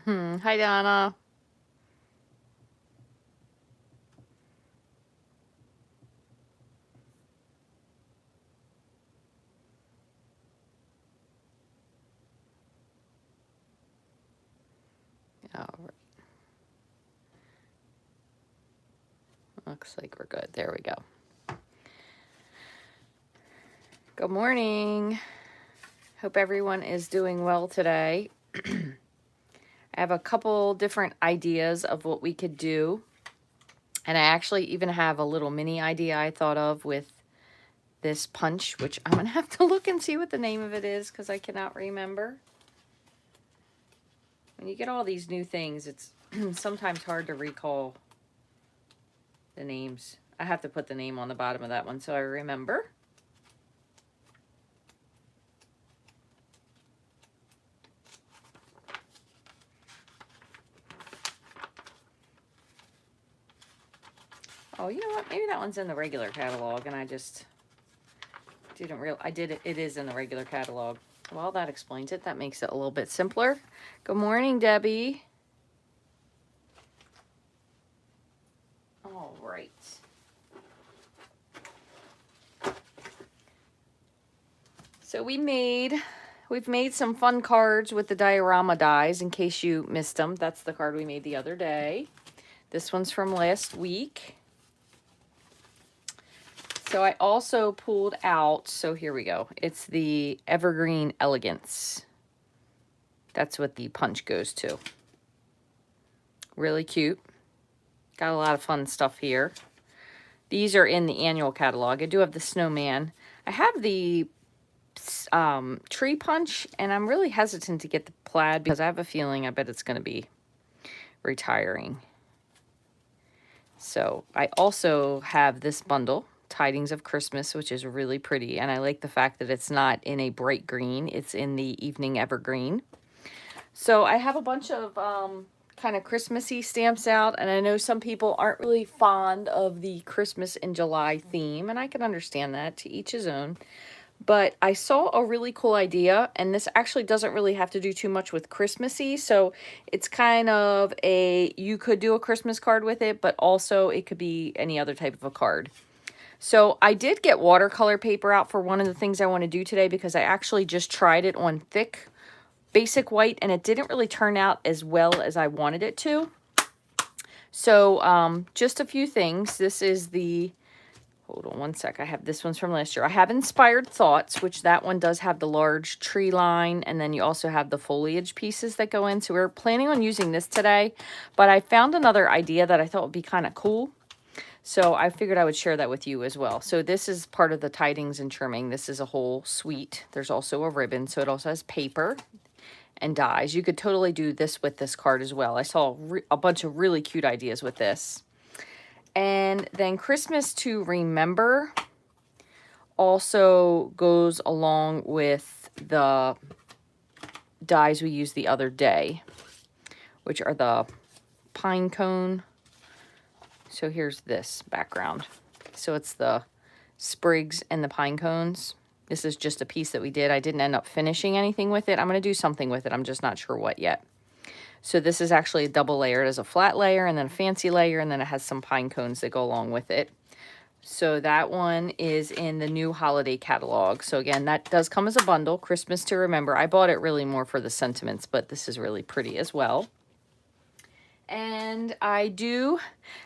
Hi, Donna. All right. Looks like we're good. There we go. Good morning. Hope everyone is doing well today. I have a couple different ideas of what we could do. And I actually even have a little mini idea I thought of with this punch, which I'm going to have to look and see what the name of it is because I cannot remember. When you get all these new things, it's sometimes hard to recall the names. I have to put the name on the bottom of that one so I remember. Oh, you know what? Maybe that one's in the regular catalog and I just didn't it is in the regular catalog. Well, that explains it. That makes it a little bit simpler. Good morning, Debbie. All right. So we've made some fun cards with the diorama dies in case you missed them. That's the card we made the other day. This one's from last week. So I also pulled out, so here we go. It's the Evergreen Elegance. That's what the punch goes to. Really cute. Got a lot of fun stuff here. These are in the annual catalog. I do have the snowman. I have the tree punch, and I'm really hesitant to get the plaid because I have a feeling I bet it's going to be retiring. So I also have this bundle, Tidings of Christmas, which is really pretty. And I like the fact that it's not in a bright green. It's in the evening evergreen. So I have a bunch of kind of Christmassy stamps out. And I know some people aren't really fond of the Christmas in July theme. And I can understand that, to each his own. But I saw a really cool idea, and this actually doesn't really have to do too much with Christmassy. So it's kind of you could do a Christmas card with it, but also it could be any other type of a card. So I did get watercolor paper out for one of the things I want to do today because I actually just tried it on thick basic white and it didn't really turn out as well as I wanted it to. So just a few things. This is the... Hold on one sec. I have this one's from last year. I have Inspired Thoughts, which that one does have the large tree line. And then you also have the foliage pieces that go in. So we're planning on using this today. But I found another idea that I thought would be kind of cool. So I figured I would share that with you as well. So this is part of the Tidings and Trimming. This is a whole suite. There's also a ribbon. So it also has paper and dies. You could totally do this with this card as well. I saw a bunch of really cute ideas with this. And then Christmas to Remember also goes along with the dies we used the other day, which are the pine cone. So here's this background. So it's the sprigs and the pine cones. This is just a piece that we did. I didn't end up finishing anything with it. I'm going to do something with it. I'm just not sure what yet. So this is actually a double layer. It has a flat layer and then a fancy layer, and then it has some pine cones that go along with it. So that one is in the new holiday catalog. So again, that does come as a bundle, Christmas to Remember. I bought it really more for the sentiments, but this is really pretty as well. And I do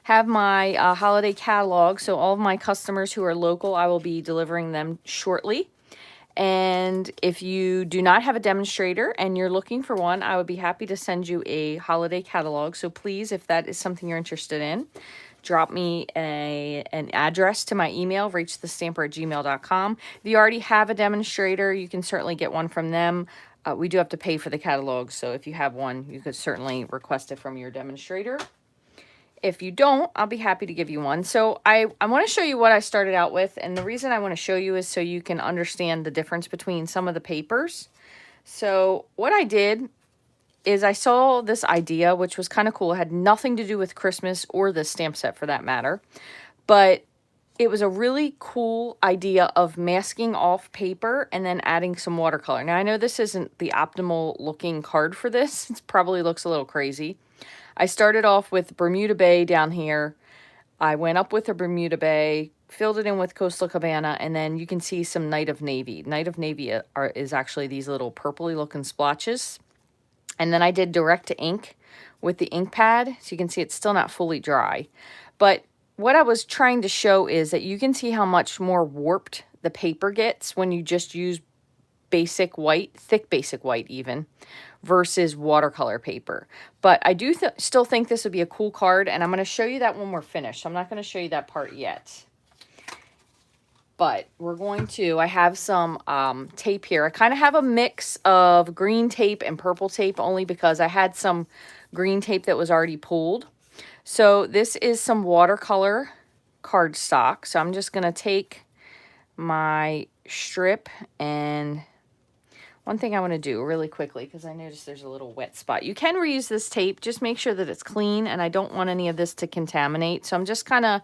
have my holiday catalog. So all of my customers who are local, I will be delivering them shortly. And if you do not have a demonstrator and you're looking for one, I would be happy to send you a holiday catalog. So please, if that is something you're interested in, drop me an address to my email, rachthestamper@gmail.com. If you already have a demonstrator, you can certainly get one from them. We do have to pay for the catalog, so if you have one, you could certainly request it from your demonstrator. If you don't, I'll be happy to give you one. So I want to show you what I started out with. And the reason I want to show you is so you can understand the difference between some of the papers. So what I did is I saw this idea, which was kind of cool. It had nothing to do with Christmas or the stamp set for that matter. But it was a really cool idea of masking off paper and then adding some watercolor. Now, I know this isn't the optimal looking card for this. It probably looks a little crazy. I started off with Bermuda Bay down here. I went up with a Bermuda Bay, filled it in with Coastal Cabana, and then you can see some Night of Navy. Night of Navy is actually these little purpley looking splotches. And then I did direct to ink with the ink pad. So you can see it's still not fully dry. But what I was trying to show is that you can see how much more warped the paper gets when you just use basic white, thick basic white even, versus watercolor paper. But I do still think this would be a cool card, and I'm going to show you that when we're finished. So I'm not going to show you that part yet. But we're going to, I have some tape here. I kind of have a mix of green tape and purple tape only because I had some green tape that was already pulled. So this is some watercolor cardstock. So I'm just going to take my strip, and one thing I want to do really quickly, because I noticed there's a little wet spot. You can reuse this tape. Just make sure that it's clean, and I don't want any of this to contaminate. So I'm just kind of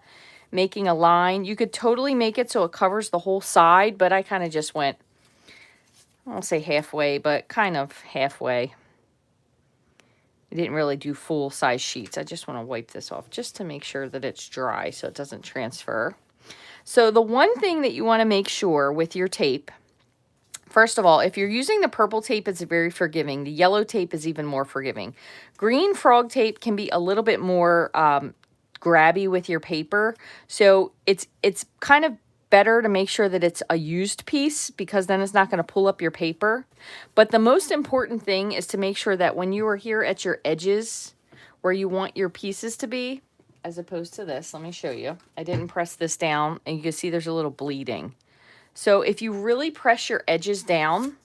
making a line. You could totally make it so it covers the whole side, but I kind of just went, I won't say halfway, but kind of halfway. I didn't really do full size sheets. I just want to wipe this off just to make sure that it's dry so it doesn't transfer. So the one thing that you want to make sure with your tape, first of all, if you're using the purple tape, it's very forgiving. The yellow tape is even more forgiving. Green frog tape can be a little bit more grabby with your paper. So it's kind of better to make sure that it's a used piece, because then it's not going to pull up your paper. But the most important thing is to make sure that when you are here at your edges where you want your pieces to be, as opposed to this, let me show you. I didn't press this down, and you can see there's a little bleeding. So if you really press your edges down,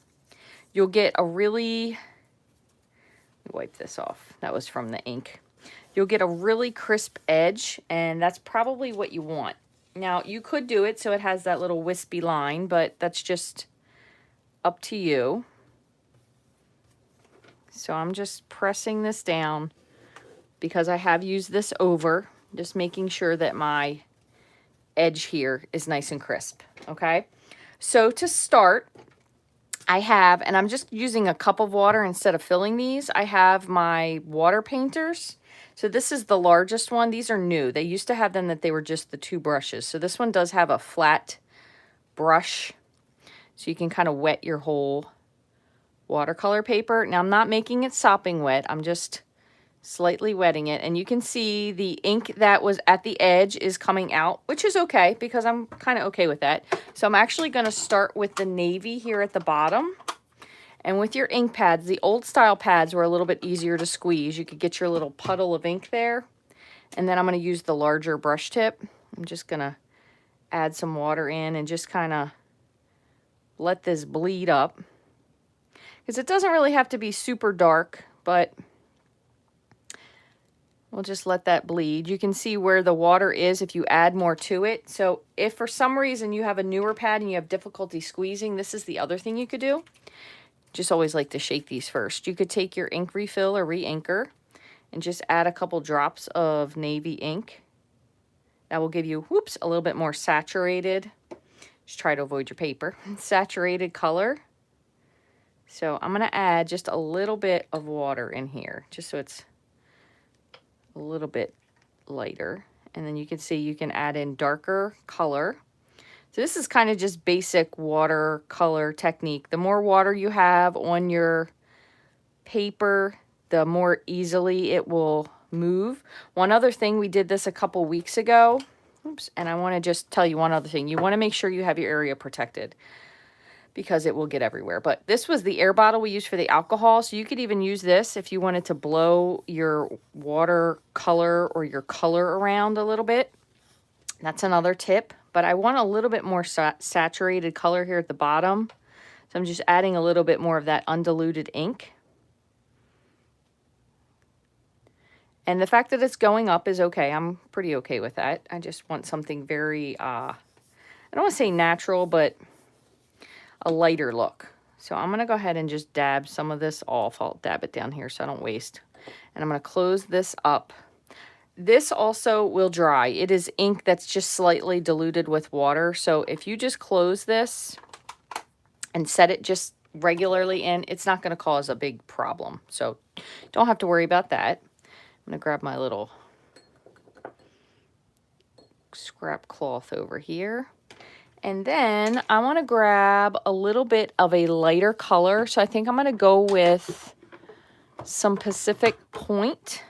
you'll get a really, let me wipe this off. That was from the ink. You'll get a really crisp edge, and that's probably what you want. Now, you could do it so it has that little wispy line, but that's just up to you. So I'm just pressing this down because I have used this over, just making sure that my edge here is nice and crisp, okay? So to start, I have, and I'm just using a cup of water instead of filling these, I have my water painters. So this is the largest one. These are new. They used to have them that they were just the 2 brushes. So this one does have a flat brush, so you can kind of wet your whole watercolor paper. Now I'm not making it sopping wet. I'm just slightly wetting it, and you can see the ink that was at the edge is coming out, which is okay because I'm kind of okay with that. So I'm actually going to start with the navy here at the bottom. And with your ink pads, the old style pads were a little bit easier to squeeze. You could get your little puddle of ink there. And then I'm going to use the larger brush tip. I'm just going to add some water in and just kind of let this bleed up. Because it doesn't really have to be super dark, but we'll just let that bleed. You can see where the water is if you add more to it. So if for some reason you have a newer pad and you have difficulty squeezing, this is the other thing you could do. Just always like to shake these first. You could take your ink refill or re-inker and just add a couple drops of navy ink. That will give you, whoops, a little bit more saturated. Just try to avoid your paper. Saturated color. So I'm going to add just a little bit of water in here, just so it's a little bit lighter. And then you can see you can add in darker color. So this is kind of just basic watercolor technique. The more water you have on your paper, the more easily it will move. One other thing, we did this a couple weeks ago. Oops, and I want to just tell you one other thing. You want to make sure you have your area protected because it will get everywhere. But this was the air bottle we used for the alcohol. So you could even use this if you wanted to blow your watercolor or your color around a little bit. That's another tip. But I want a little bit more saturated color here at the bottom. So I'm just adding a little bit more of that undiluted ink. And the fact that it's going up is okay. I'm pretty okay with that. I just want something very, I don't want to say natural, but a lighter look. So I'm going to go ahead and just dab some of this off. I'll dab it down here so I don't waste. And I'm going to close this up. this also will dry. It is ink that's just slightly diluted with water. So if you just close this and set it just regularly in, it's not going to cause a big problem. So don't have to worry about that. I'm going to grab my little scrap cloth over here. And then I want to grab a little bit of a lighter color. So I think I'm going to go with some Pacific Point.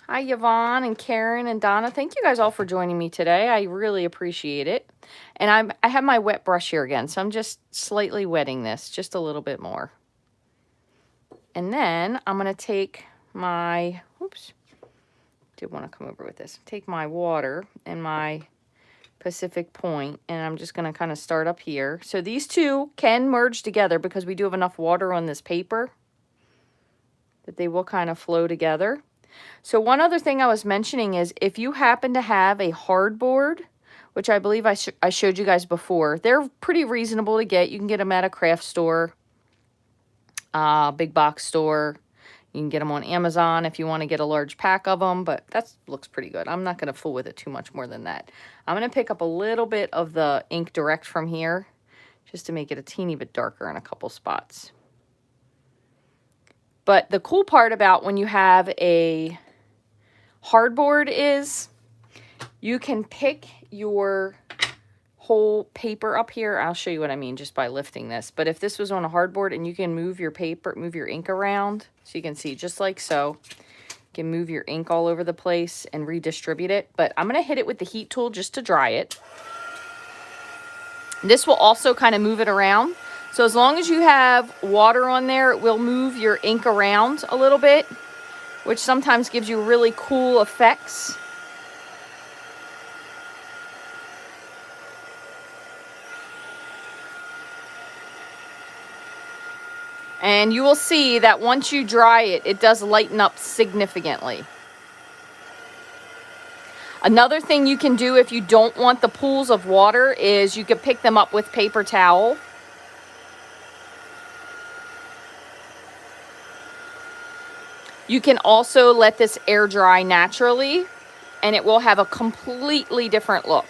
Hi, Yvonne and Karen and Donna. Thank you guys all for joining me today. I really appreciate it. And I have my wet brush here again, so I'm just slightly wetting this just a little bit more. And then I'm going to take my, oops, did want to come over with this. Take my water and my Pacific Point, and I'm just going to kind of start up here. So these two can merge together because we do have enough water on this paper that they will kind of flow together. So one other thing I was mentioning is if you happen to have a hardboard, which I believe I showed you guys before, they're pretty reasonable to get. You can get them at a craft store, big box store. You can get them on Amazon if you want to get a large pack of them, but that looks pretty good. I'm not going to fool with it too much more than that. I'm going to pick up a little bit of the ink direct from here just to make it a teeny bit darker in a couple spots. But the cool part about when you have a hardboard is you can pick your whole paper up here. I'll show you what I mean just by lifting this. But if this was on a hardboard and you can move your paper, move your ink around, so you can see just like so. You can move your ink all over the place and redistribute it. But I'm going to hit it with the heat tool just to dry it. This will also kind of move it around. So as long as you have water on there, it will move your ink around a little bit, which sometimes gives you really cool effects. And you will see that once you dry it, it does lighten up significantly. Another thing you can do if you don't want the pools of water is you can pick them up with paper towel. You can also let this air dry naturally, and it will have a completely different look.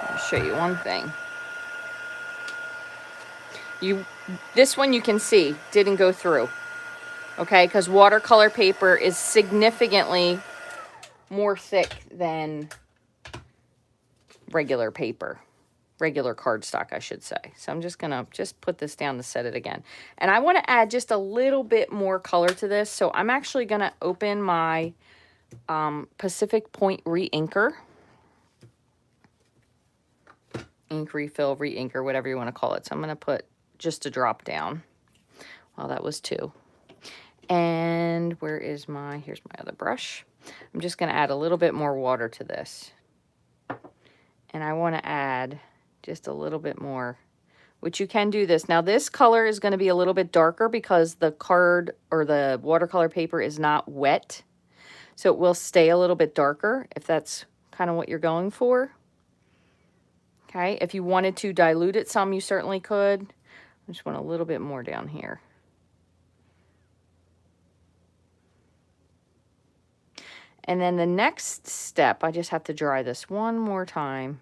I'll show you one thing. This one you can see didn't go through, okay? Because watercolor paper is significantly more thick than regular paper. Regular cardstock, I should say. So I'm just gonna put this down to set it again. And I want to add just a little bit more color to this. So I'm actually gonna open my Pacific Point re-inker. Ink refill, re-inker, whatever you want to call it. So I'm gonna put just a drop down. Well, that was 2. And where is here's my other brush. I'm just gonna add a little bit more water to this. And I want to add just a little bit more, which you can do this. Now this color is going to be a little bit darker because the card or the watercolor paper is not wet. So it will stay a little bit darker if that's kind of what you're going for. Okay, if you wanted to dilute it some, you certainly could. I just want a little bit more down here. And then the next step, I just have to dry this one more time.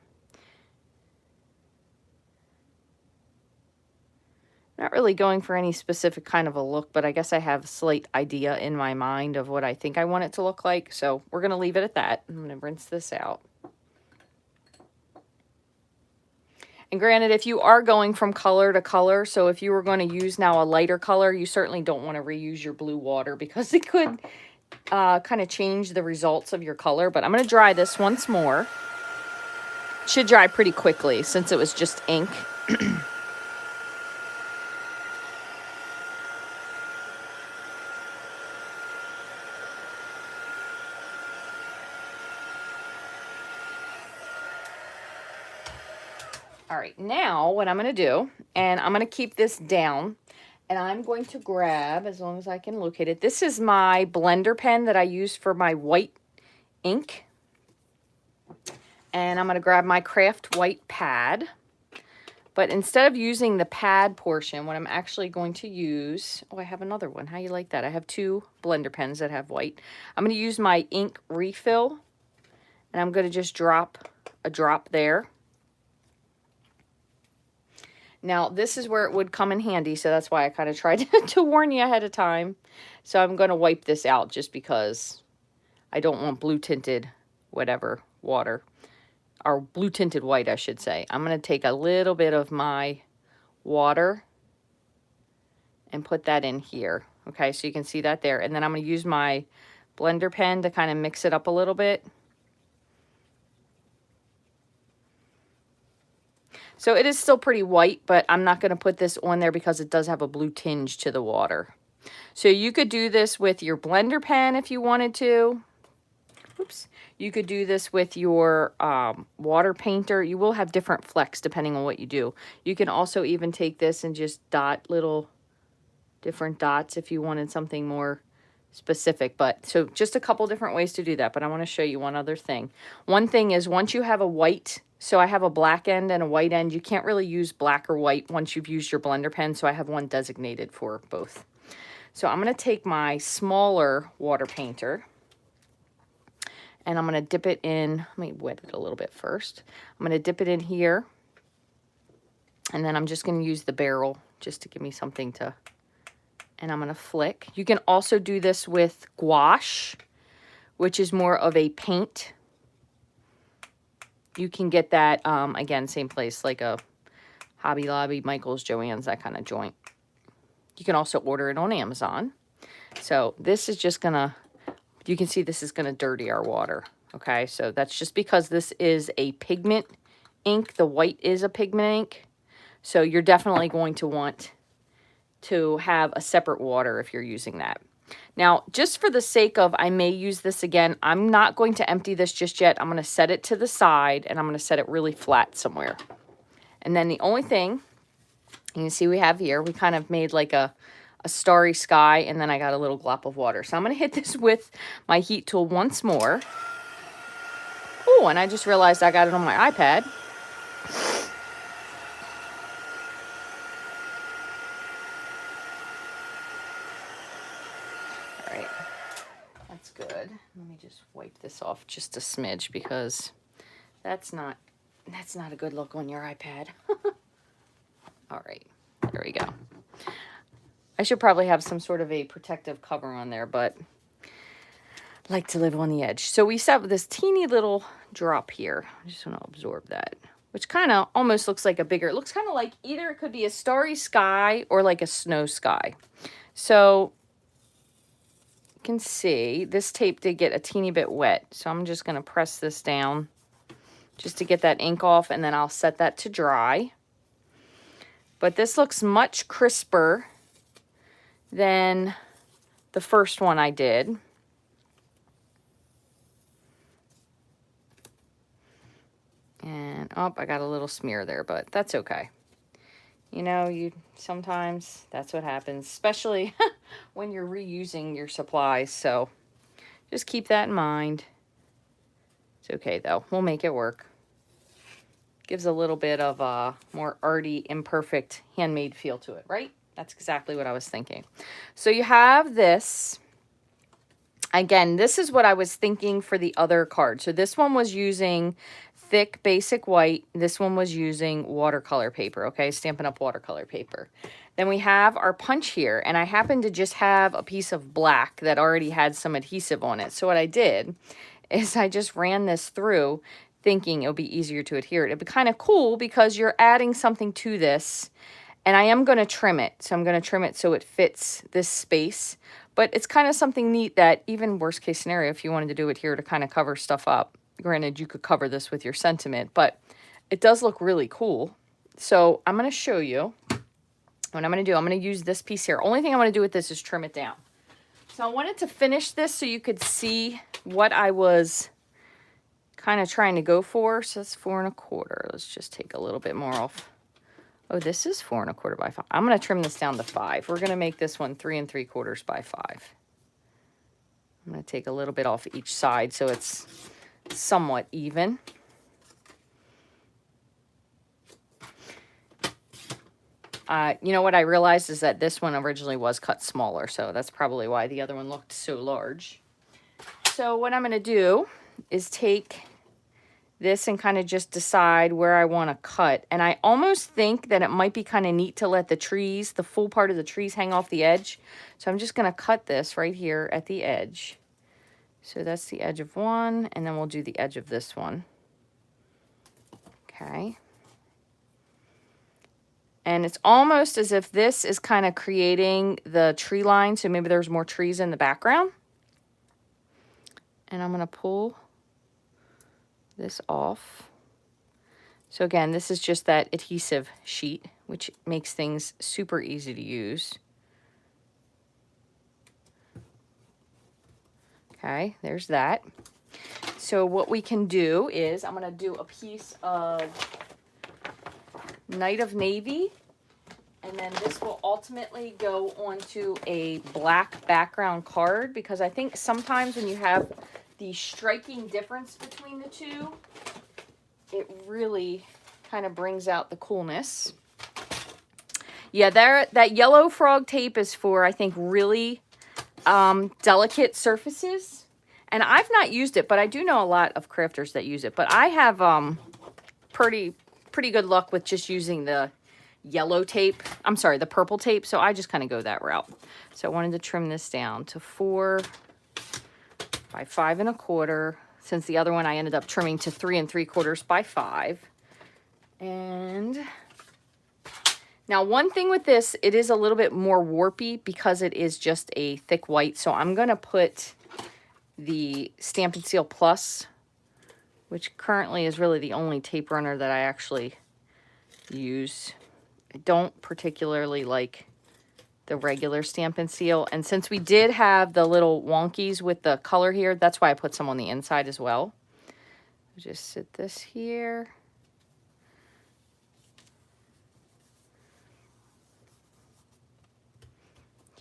Not really going for any specific kind of a look, but I guess I have a slight idea in my mind of what I think I want it to look like. So we're going to leave it at that. I'm going to rinse this out. And granted, if you are going from color to color, so if you were going to use now a lighter color, you certainly don't want to reuse your blue water because it could kind of change the results of your color. But I'm going to dry this once more. It should dry pretty quickly since it was just ink. All right, now what I'm going to do, and I'm going to keep this down, and I'm going to grab, as long as I can locate it, this is my blender pen that I use for my white ink. And I'm going to grab my craft white pad. But instead of using the pad portion, what I'm actually going to use, oh, I have another one. How you like that? I have two blender pens that have white. I'm going to use my ink refill, and I'm going to just drop a drop there. Now, this is where it would come in handy, so that's why I kind of tried to warn you ahead of time. So I'm going to wipe this out just because I don't want blue tinted whatever water, or blue tinted white, I should say. I'm going to take a little bit of my water and put that in here. Okay, so you can see that there. And then I'm going to use my blender pen to kind of mix it up a little bit. So it is still pretty white, but I'm not going to put this on there because it does have a blue tinge to the water. So you could do this with your blender pen if you wanted to. Oops. You could do this with your water painter. You will have different flecks depending on what you do. You can also even take this and just dot little different dots if you wanted something more specific. But so just a couple different ways to do that. But I want to show you one other thing. One thing is once you have a white, so I have a black end and a white end. You can't really use black or white once you've used your blender pen. So I have one designated for both. So I'm going to take my smaller water painter and I'm going to dip it in. Let me wet it a little bit first. I'm going to dip it in here. And then I'm just going to use the barrel just to give me something to, and I'm going to flick. You can also do this with gouache, which is more of a paint. You can get that, again, same place, like a Hobby Lobby, Michael's, Joann's, that kind of joint. You can also order it on Amazon. So this is just going to, you can see this is going to dirty our water. Okay, so that's just because this is a pigment ink. The white is a pigment ink. So you're definitely going to want to have a separate water if you're using that. Now, just for the sake of, I may use this again, I'm not going to empty this just yet. I'm going to set it to the side and I'm going to set it really flat somewhere. And then the only thing, you can see we have here, we kind of made like a starry sky, and then I got a little glop of water. So I'm going to hit this with my heat tool once more. Oh, and I just realized I got it on my iPad. All right, that's good. Let me just wipe this off just a smidge because that's not a good look on your iPad. All right, there we go. I should probably have some sort of a protective cover on there, but I like to live on the edge. So we set this teeny little drop here. I just want to absorb that, which kind of almost looks like a bigger, it looks kind of like either it could be a starry sky or like a snow sky. So you can see this tape did get a teeny bit wet. So I'm just going to press this down just to get that ink off, and then I'll set that to dry. But this looks much crisper than the first one I did. And, oh, I got a little smear there, but that's okay. You know, sometimes that's what happens, especially when you're reusing your supplies. So just keep that in mind. It's okay, though. We'll make it work. Gives a little bit of a more arty, imperfect, handmade feel to it, right? That's exactly what I was thinking. So you have this. Again, this is what I was thinking for the other card. So this one was using thick basic white. This one was using watercolor paper, okay? Stampin' Up! Watercolor paper. Then we have our punch here, and I happen to just have a piece of black that already had some adhesive on it. So what I did is I just ran this through thinking it would be easier to adhere it. It'd be kind of cool because you're adding something to this. And I am going to trim it. So I'm going to trim it so it fits this space. But it's kind of something neat that even worst case scenario, if you wanted to do it here to kind of cover stuff up, granted you could cover this with your sentiment, but it does look really cool. So I'm going to show you what I'm going to do. I'm going to use this piece here. Only thing I'm going to do with this is trim it down. So I wanted to finish this so you could see what I was kind of trying to go for. So that's 4 1/4. Let's just take a little bit more off. Oh, this is 4 1/4 by 5. I'm going to trim this down to 5. We're going to make this one 3 3/4 by 5. I'm going to take a little bit off each side so it's somewhat even. You know what I realized is that this one originally was cut smaller, so that's probably why the other one looked so large. So what I'm going to do is take this and kind of just decide where I want to cut. And I almost think that it might be kind of neat to let the trees, the full part of the trees, hang off the edge. So I'm just going to cut this right here at the edge. So that's the edge of one, and then we'll do the edge of this one. Okay. And it's almost as if this is kind of creating the tree line, so maybe there's more trees in the background. And I'm going to pull this off. So again, this is just that adhesive sheet, which makes things super easy to use. Okay, there's that. So what we can do is I'm going to do a piece of Night of Navy, and then this will ultimately go onto a black background card, because I think sometimes when you have the striking difference between the two, it really kind of brings out the coolness. Yeah, that yellow frog tape is for, I think, really delicate surfaces. And I've not used it, but I do know a lot of crafters that use it. But I have pretty good luck with just using the yellow tape. I'm sorry, the purple tape. So I just kind of go that route. So I wanted to trim this down to 4 by 5 1/4. Since the other one I ended up trimming to 3 3/4 by 5. And now one thing with this, it is a little bit more warpy because it is just a thick white. So I'm going to put the Stamp and Seal Plus, which currently is really the only tape runner that I actually use. I don't particularly like the regular Stamp and Seal. And since we did have the little wonkies with the color here, that's why I put some on the inside as well. Just sit this here.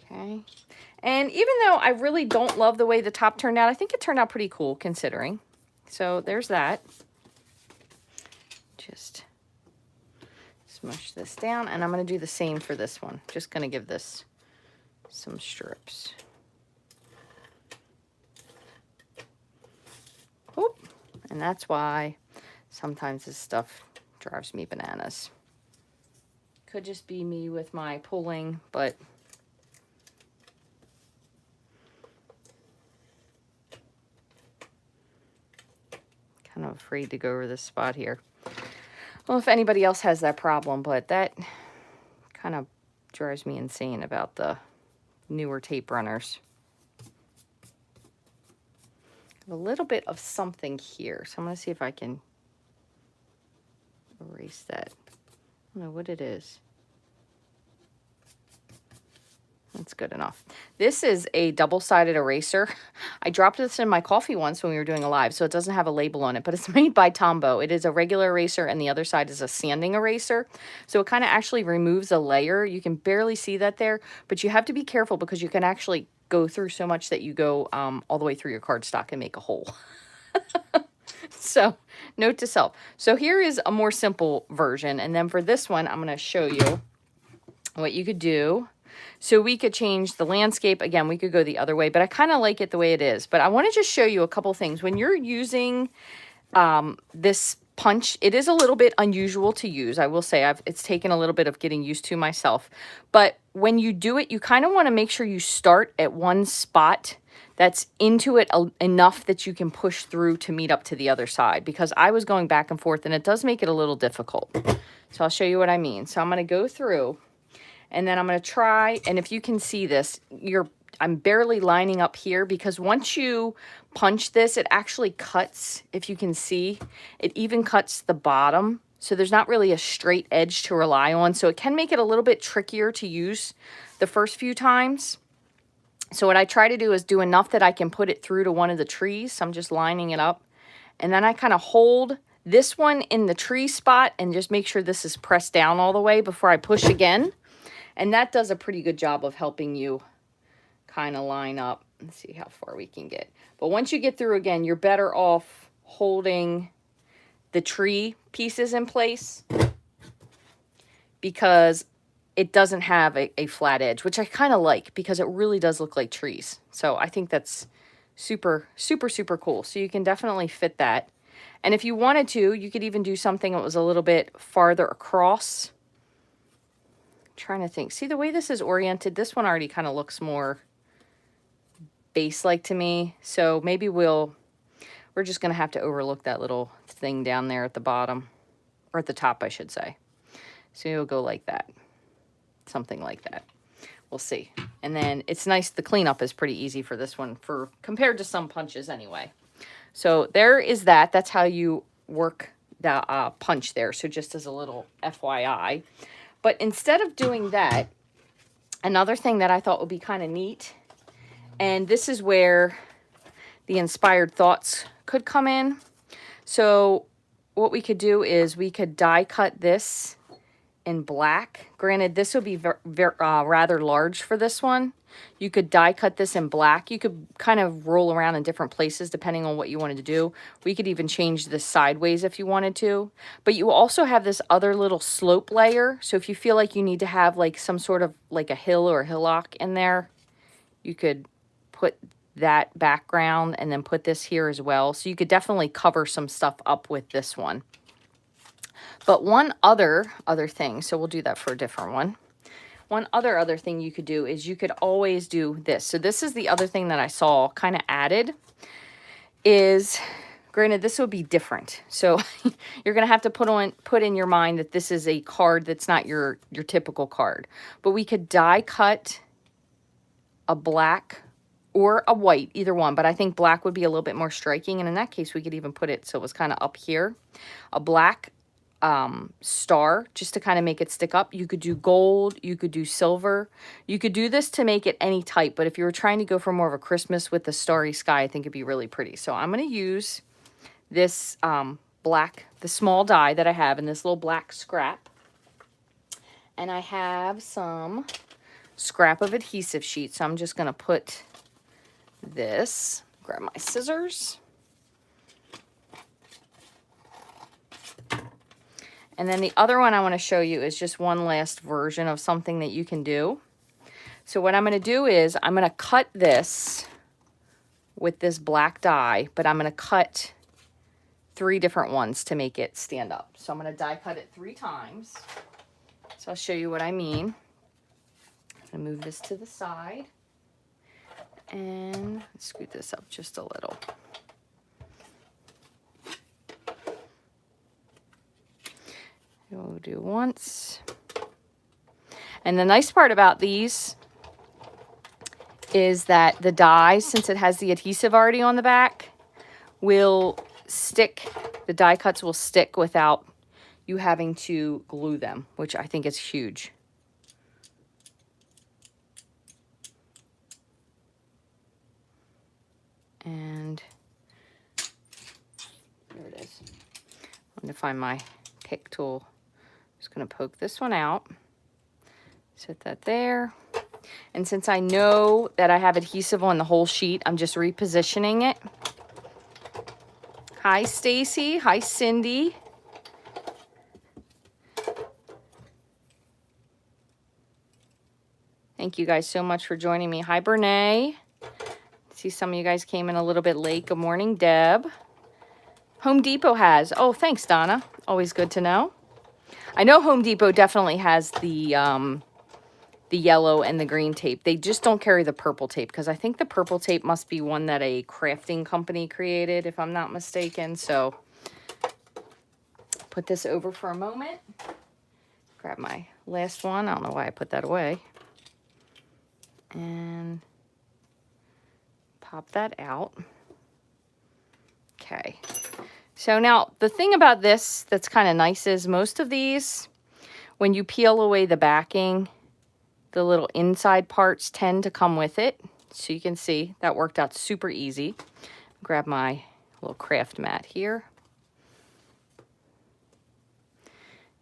Okay. And even though I really don't love the way the top turned out, I think it turned out pretty cool considering. So there's that. Just smush this down, and I'm going to do the same for this one. Just going to give this some strips. Oop. And that's why sometimes this stuff drives me bananas. Could just be me with my pulling, but kind of afraid to go over this spot here. Well, if anybody else has that problem, but that kind of drives me insane about the newer tape runners. A little bit of something here, so I'm going to see if I can erase that. I don't know what it is. That's good enough. This is a double-sided eraser. I dropped this in my coffee once when we were doing a live, so it doesn't have a label on it, but it's made by Tombow. It is a regular eraser, and the other side is a sanding eraser. So it kind of actually removes a layer. You can barely see that there, but you have to be careful because you can actually go through so much that you go all the way through your cardstock and make a hole. So, note to self. So here is a more simple version, and then for this one, I'm going to show you what you could do. So we could change the landscape. Again, we could go the other way, but I kind of like it the way it is. But I want to just show you a couple things. When you're using this punch, it is a little bit unusual to use. I will say it's taken a little bit of getting used to myself. But when you do it, you kind of want to make sure you start at one spot that's into it enough that you can push through to meet up to the other side. Because I was going back and forth, and it does make it a little difficult. So I'll show you what I mean. So I'm going to go through. And then I'm going to try, and if you can see this, I'm barely lining up here because once you punch this, it actually cuts, if you can see. It even cuts the bottom, so there's not really a straight edge to rely on. So it can make it a little bit trickier to use the first few times. So what I try to do is do enough that I can put it through to one of the trees. So I'm just lining it up. And then I kind of hold this one in the tree spot and just make sure this is pressed down all the way before I push again. And that does a pretty good job of helping you kind of line up. Let's see how far we can get. But once you get through again, you're better off holding the tree pieces in place because it doesn't have a flat edge, which I kind of like because it really does look like trees. So I think that's super, super, super cool. So you can definitely fit that. And if you wanted to, you could even do something that was a little bit farther across. I'm trying to think. See the way this is oriented? This one already kind of looks more base-like to me. So maybe we're just going to have to overlook that little thing down there at the bottom, or at the top, I should say. So you'll go like that. Something like that. We'll see. And then it's nice. The cleanup is pretty easy for this one compared to some punches anyway. So there is that. That's how you work the punch there. So just as a little FYI. But instead of doing that, another thing that I thought would be kind of neat, and this is where the inspired thoughts could come in. So what we could do is we could die cut this in black. Granted, this would be rather large for this one. You could die cut this in black. You could kind of roll around in different places depending on what you wanted to do. We could even change this sideways if you wanted to. But you also have this other little slope layer. So if you feel like you need to have like some sort of like a hill or a hillock in there, you could put that background and then put this here as well. So you could definitely cover some stuff up with this one. But one other thing, so we'll do that for a different one. One other thing you could do is you could always do this. So this is the other thing that I saw kind of added is, granted, this would be different. So you're going to have to put in your mind that this is a card that's not your typical card. But we could die cut a black or a white, either one. But I think black would be a little bit more striking. And in that case, we could even put it so it was kind of up here. A black star, just to kind of make it stick up. You could do gold, you could do silver. You could do this to make it any type, but if you were trying to go for more of a Christmas with the starry sky, I think it'd be really pretty. So I'm going to use this the small die that I have in this little black scrap. And I have some scrap of adhesive sheet. So I'm just going to put this, grab my scissors. And then the other one I want to show you is just one last version of something that you can do. So what I'm going to do is I'm going to cut this with this black die, but I'm going to cut 3 different ones to make it stand up. So I'm going to die cut it 3 times. So I'll show you what I mean. I'm going to move this to the side and scoot this up just a little. We'll do once. And the nice part about these is that the die, since it has the adhesive already on the back, will stick. The die cuts will stick without you having to glue them, which I think is huge. And there it is. I'm going to find my pick tool. Just going to poke this one out, set that there. And since I know that I have adhesive on the whole sheet, I'm just repositioning it. Hi, Stacy. Hi, Cindy. Thank you guys so much for joining me. Hi, Brene. See, some of you guys came in a little bit late. Good morning, Deb. Home Depot has. Oh, thanks, Donna. Always good to know. I know Home Depot definitely has the yellow and the green tape. They just don't carry the purple tape because I think the purple tape must be one that a crafting company created, if I'm not mistaken. So put this over for a moment. Grab my last one. I don't know why I put that away. And pop that out. Okay. So now the thing about this that's kind of nice is most of these, when you peel away the backing, the little inside parts tend to come with it. So you can see that worked out super easy. Grab my little craft mat here.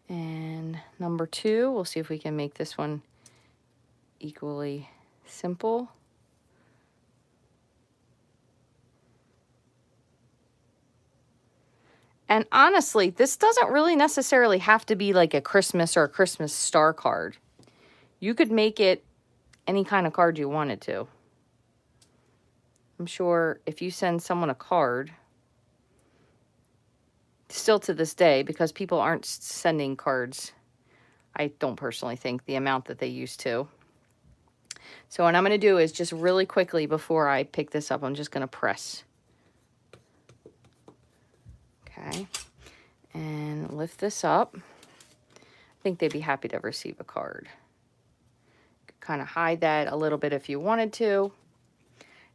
And number 2, we'll see if we can make this one equally simple. And honestly, this doesn't really necessarily have to be like a Christmas or a Christmas star card. You could make it any kind of card you wanted to. I'm sure if you send someone a card, still to this day, because people aren't sending cards, I don't personally think, the amount that they used to. So what I'm going to do is just really quickly before I pick this up, I'm just going to press. Okay. And lift this up. I think they'd be happy to receive a card. Kind of hide that a little bit if you wanted to.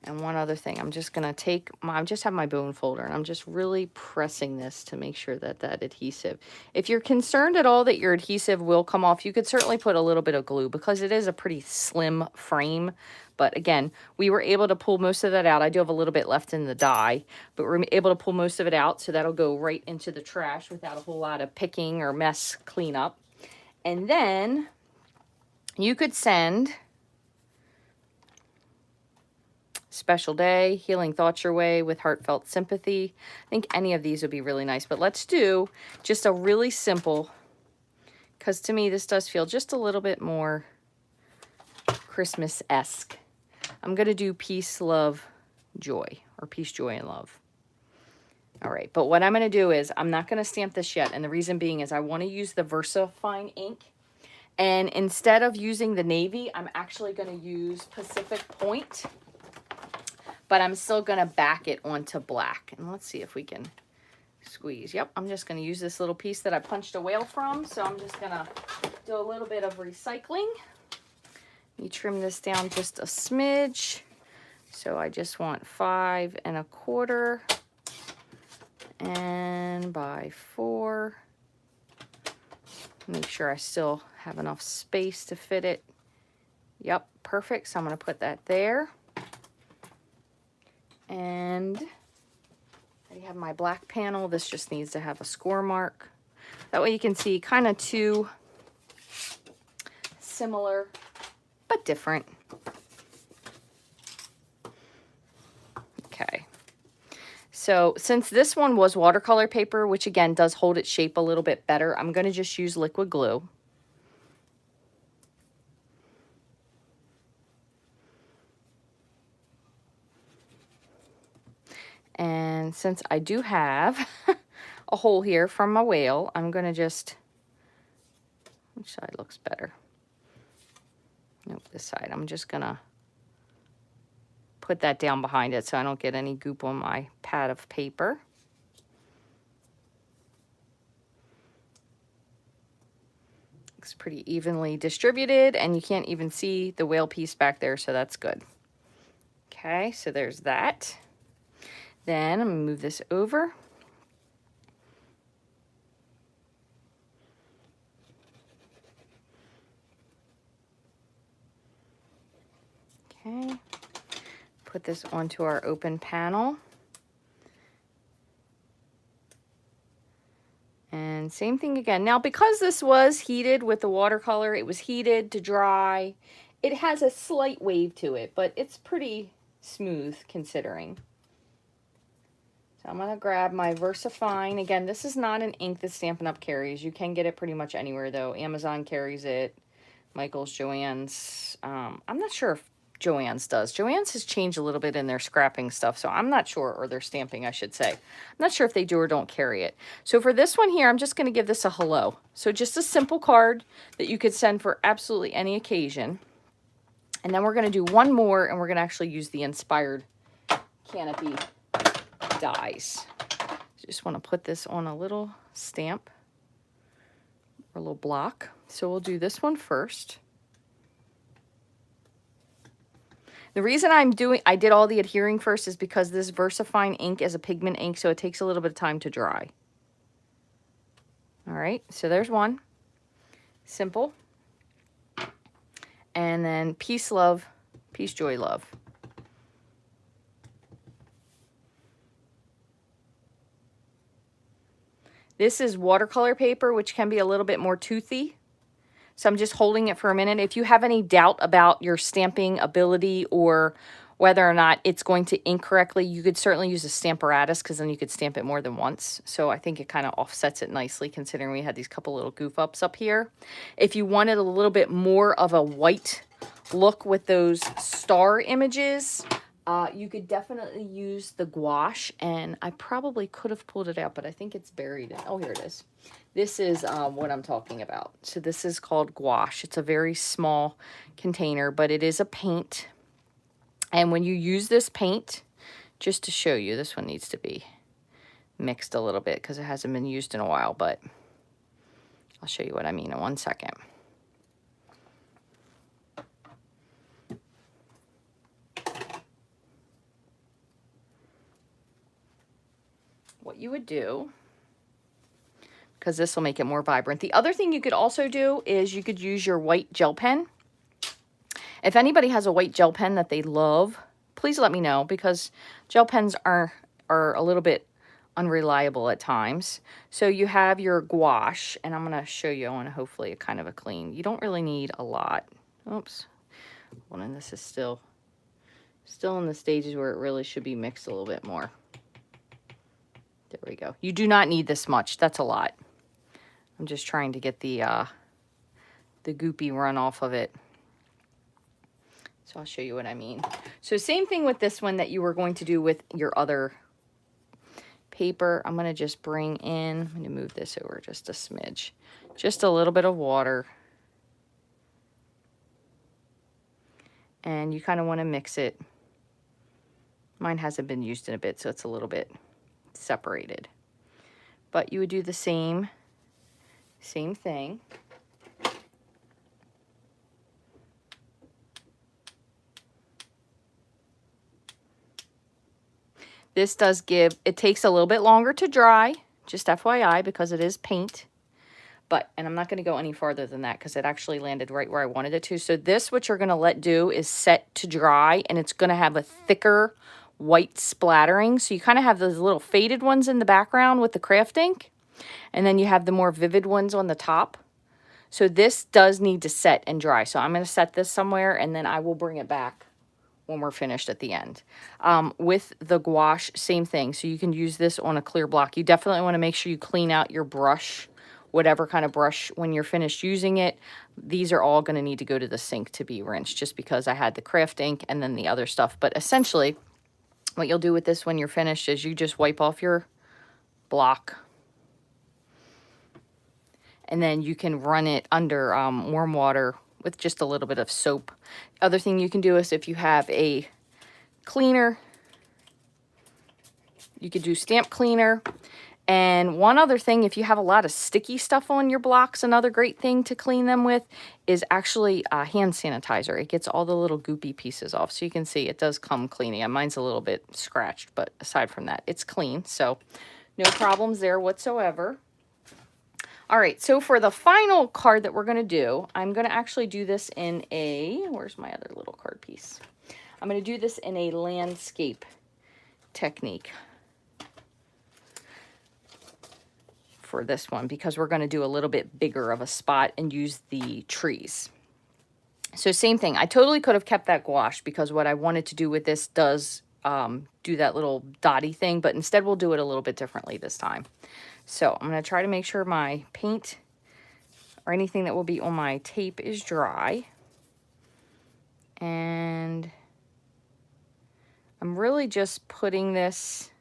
And one other thing, I'm just going to take my, I just have my bone folder, and I'm just really pressing this to make sure that that adhesive, if you're concerned at all that your adhesive will come off, you could certainly put a little bit of glue because it is a pretty slim frame. But again, we were able to pull most of that out. I do have a little bit left in the die, but we're able to pull most of it out. So that'll go right into the trash without a whole lot of picking or mess cleanup. And then you could send Special Day, Healing Thoughts Your Way with Heartfelt Sympathy. I think any of these would be really nice, but let's do just a really simple, because to me this does feel just a little bit more Christmas-esque. I'm going to do Peace, Love, Joy, or Peace, Joy, and Love. All right, but what I'm going to do is I'm not going to stamp this yet, and the reason being is I want to use the VersaFine ink, and instead of using the navy, I'm actually going to use Pacific Point. But I'm still going to back it onto black. And let's see if we can squeeze. Yep, I'm just going to use this little piece that I punched a whale from. So I'm just going to do a little bit of recycling. You trim this down just a smidge. So I just want 5 1/4 and by 4. Make sure I still have enough space to fit it. Yep, perfect. So I'm going to put that there. And I have my black panel. This just needs to have a score mark. That way you can see kind of two similar but different. Okay. So since this one was watercolor paper, which again does hold its shape a little bit better, I'm going to just use liquid glue. And since I do have a hole here from my whale, I'm going to just, which side looks better? Nope, this side. I'm just going to put that down behind it so I don't get any goop on my pad of paper. Looks pretty evenly distributed, and you can't even see the whale piece back there, so that's good. Okay, so there's that. Then I'm going to move this over. Okay, put this onto our open panel. And same thing again. Now, because this was heated with the watercolor, it was heated to dry. It has a slight wave to it, but it's pretty smooth considering. So I'm going to grab my VersaFine. Again, this is not an ink that Stampin' Up! Carries. You can get it pretty much anywhere, though. Amazon carries it. Michael's, Joann's. I'm not sure if Joann's does. Joann's has changed a little bit in their scrapping stuff, so I'm not sure, or their stamping, I should say. I'm not sure if they do or don't carry it. So for this one here, I'm just going to give this a hello. So just a simple card that you could send for absolutely any occasion. And then we're going to do one more, and we're going to actually use the inspired canopy dies. Just want to put this on a little stamp or a little block. So we'll do this one first. The reason I did all the adhering first is because this VersaFine ink is a pigment ink, so it takes a little bit of time to dry. All right, so there's one. Simple. And then peace, love, peace, joy, love. This is watercolor paper, which can be a little bit more toothy. So I'm just holding it for a minute. If you have any doubt about your stamping ability or whether or not it's going to ink correctly. You could certainly use a stamparatus because then you could stamp it more than once. So I think it kind of offsets it nicely considering we had these couple little goof ups up here. If you wanted a little bit more of a white look with those star images, you could definitely use the gouache, and I probably could have pulled it out, but I think it's buried in, oh, here it is. This is what I'm talking about. So this is called gouache. It's a very small container, but it is a paint. And when you use this paint, just to show you, this one needs to be mixed a little bit because it hasn't been used in a while, but I'll show you what I mean in 1 second. What you would do, because this will make it more vibrant. The other thing you could also do is you could use your white gel pen. If anybody has a white gel pen that they love, please let me know, because gel pens are a little bit unreliable at times. So you have your gouache, and I'm going to show you on hopefully a kind of a clean. You don't really need a lot. Oops. Well, and this is still in the stages where it really should be mixed a little bit more. There we go. You do not need this much. That's a lot. I'm just trying to get the goopy run off of it. So I'll show you what I mean. So same thing with this one that you were going to do with your other paper. I'm going to just bring in, I'm going to move this over just a smidge. Just a little bit of water. And you kind of want to mix it. Mine hasn't been used in a bit, so it's a little bit separated. But you would do the same thing. This does give, it takes a little bit longer to dry, just FYI, because it is paint. But, and I'm not going to go any farther than that because it actually landed right where I wanted it to. So this, what you're going to let do is set to dry, and it's going to have a thicker white splattering. So you kind of have those little faded ones in the background with the craft ink, and then you have the more vivid ones on the top. So this does need to set and dry. So I'm going to set this somewhere, and then I will bring it back when we're finished at the end. With the gouache, same thing. So you can use this on a clear block. You definitely want to make sure you clean out your brush, whatever kind of brush, when you're finished using it. These are all going to need to go to the sink to be rinsed, just because I had the craft ink and then the other stuff. But essentially, what you'll do with this when you're finished is you just wipe off your block, and then you can run it under warm water with just a little bit of soap. Other thing you can do is if you have a cleaner, you could do stamp cleaner. And one other thing, if you have a lot of sticky stuff on your blocks, another great thing to clean them with is actually hand sanitizer. It gets all the little goopy pieces off. So you can see it does come clean. Yeah, mine's a little bit scratched, but aside from that, it's clean. So no problems there whatsoever. All right, so for the final card that we're going to do, I'm going to actually do this in a, where's my other little card piece? I'm going to do this in a landscape technique for this one, because we're going to do a little bit bigger of a spot and use the trees. So same thing. I totally could have kept that gouache, because what I wanted to do with this does do that little dotty thing, but instead we'll do it a little bit differently this time. So I'm going to try to make sure my paint or anything that will be on my tape is dry. And I'm really just putting this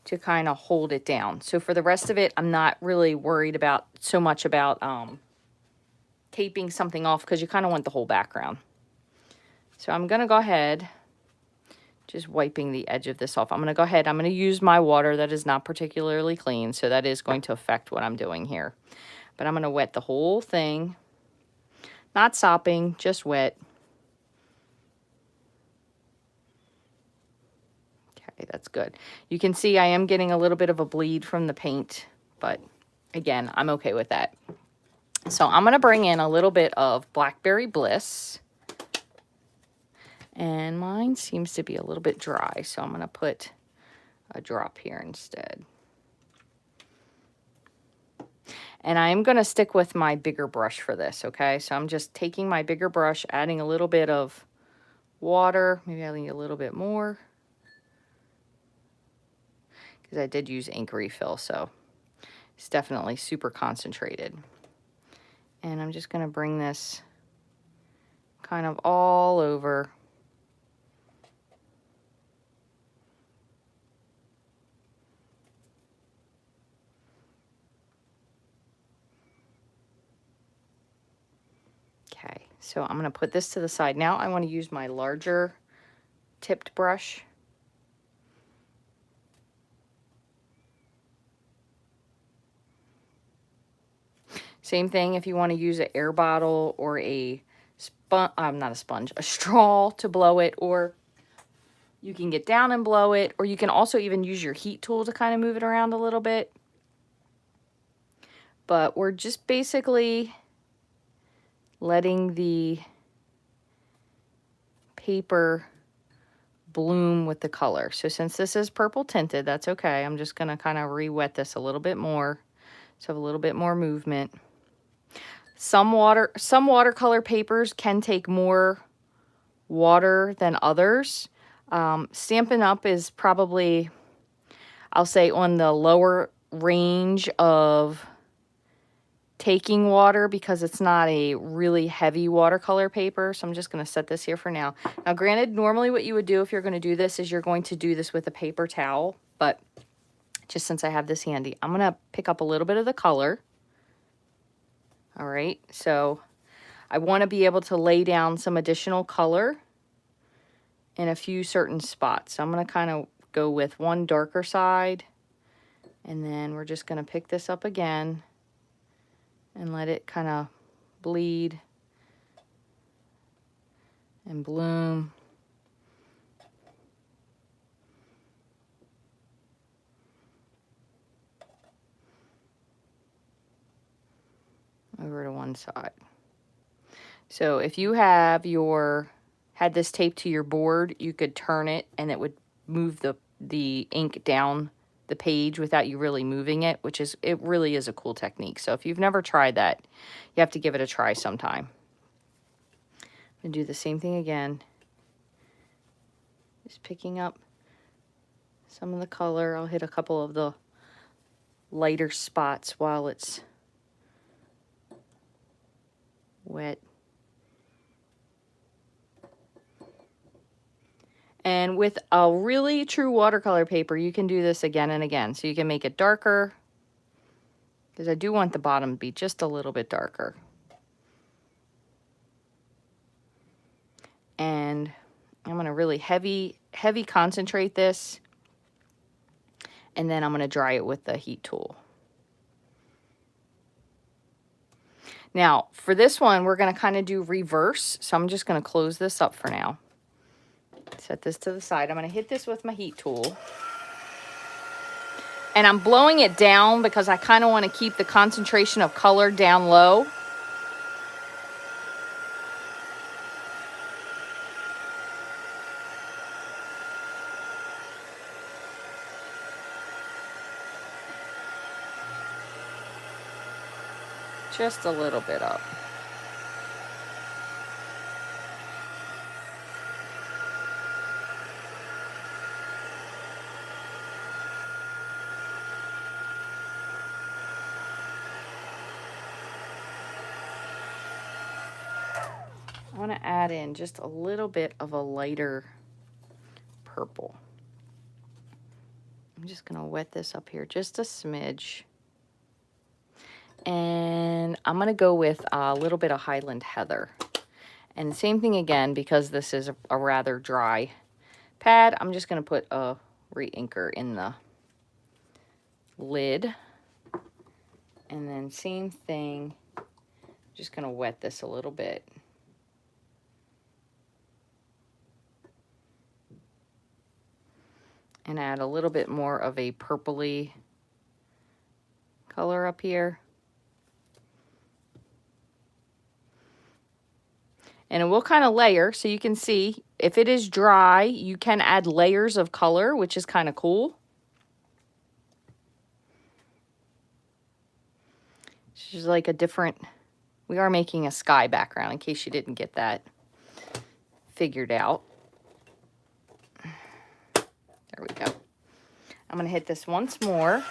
to kind of hold it down. So for the rest of it, I'm not really worried about so much about taping something off, because you kind of want the whole background. So I'm going to go ahead, just wiping the edge of this off. I'm going to go ahead, I'm going to use my water that is not particularly clean, so that is going to affect what I'm doing here. But I'm going to wet the whole thing, not sopping, just wet. Okay, that's good. You can see I am getting a little bit of a bleed from the paint, but again, I'm okay with that. So I'm going to bring in a little bit of Blackberry Bliss. And mine seems to be a little bit dry, so I'm going to put a drop here instead. And I'm going to stick with my bigger brush for this, okay? So I'm just taking my bigger brush, adding a little bit of water. Maybe I need a little bit more, because I did use ink refill, so it's definitely super concentrated. And I'm just going to bring this kind of all over. Okay, so I'm going to put this to the side. Now I want to use my larger tipped brush. Same thing if you want to use an air bottle or a not a sponge, a straw to blow it, or you can get down and blow it, or you can also even use your heat tool to kind of move it around a little bit. But we're just basically letting the paper bloom with the color. So since this is purple tinted, that's okay. I'm just going to kind of re-wet this a little bit more, so have a little bit more movement. Some watercolor papers can take more water than others. Stampin' Up! Is probably, I'll say, on the lower range of taking water, because it's not a really heavy watercolor paper. So I'm just going to set this here for now. Now, granted, normally what you would do if you're going to do this is you're going to do this with a paper towel, but just since I have this handy, I'm going to pick up a little bit of the color. All right, so I want to be able to lay down some additional color in a few certain spots. So I'm going to kind of go with one darker side, and then we're just going to pick this up again and let it kind of bleed and bloom. Over to one side. So if you had this taped to your board, you could turn it and it would move the ink down the page without you really moving it, it really is a cool technique. So if you've never tried that, you have to give it a try sometime. I'm gonna do the same thing again. Just picking up some of the color. I'll hit a couple of the lighter spots while it's wet. And with a really true watercolor paper, you can do this again and again. So you can make it darker, because I do want the bottom to be just a little bit darker. And I'm going to really heavy concentrate this, and then I'm going to dry it with the heat tool. Now, for this one, we're going to kind of do reverse. So I'm just going to close this up for now. Set this to the side. I'm going to hit this with my heat tool. And I'm blowing it down because I kind of want to keep the concentration of color down low. Just a little bit up. I want to add in just a little bit of a lighter purple. I'm just going to wet this up here just a smidge. And I'm going to go with a little bit of Highland Heather. And same thing again, because this is a rather dry pad, I'm just going to put a re-inker in the lid. And then same thing, just going to wet this a little bit. And add a little bit more of a purpley color up here. And it will kind of layer, so you can see if it is dry, you can add layers of color, which is kind of cool. This is like a different, we are making a sky background in case you didn't get that figured out. There we go. I'm going to hit this once more.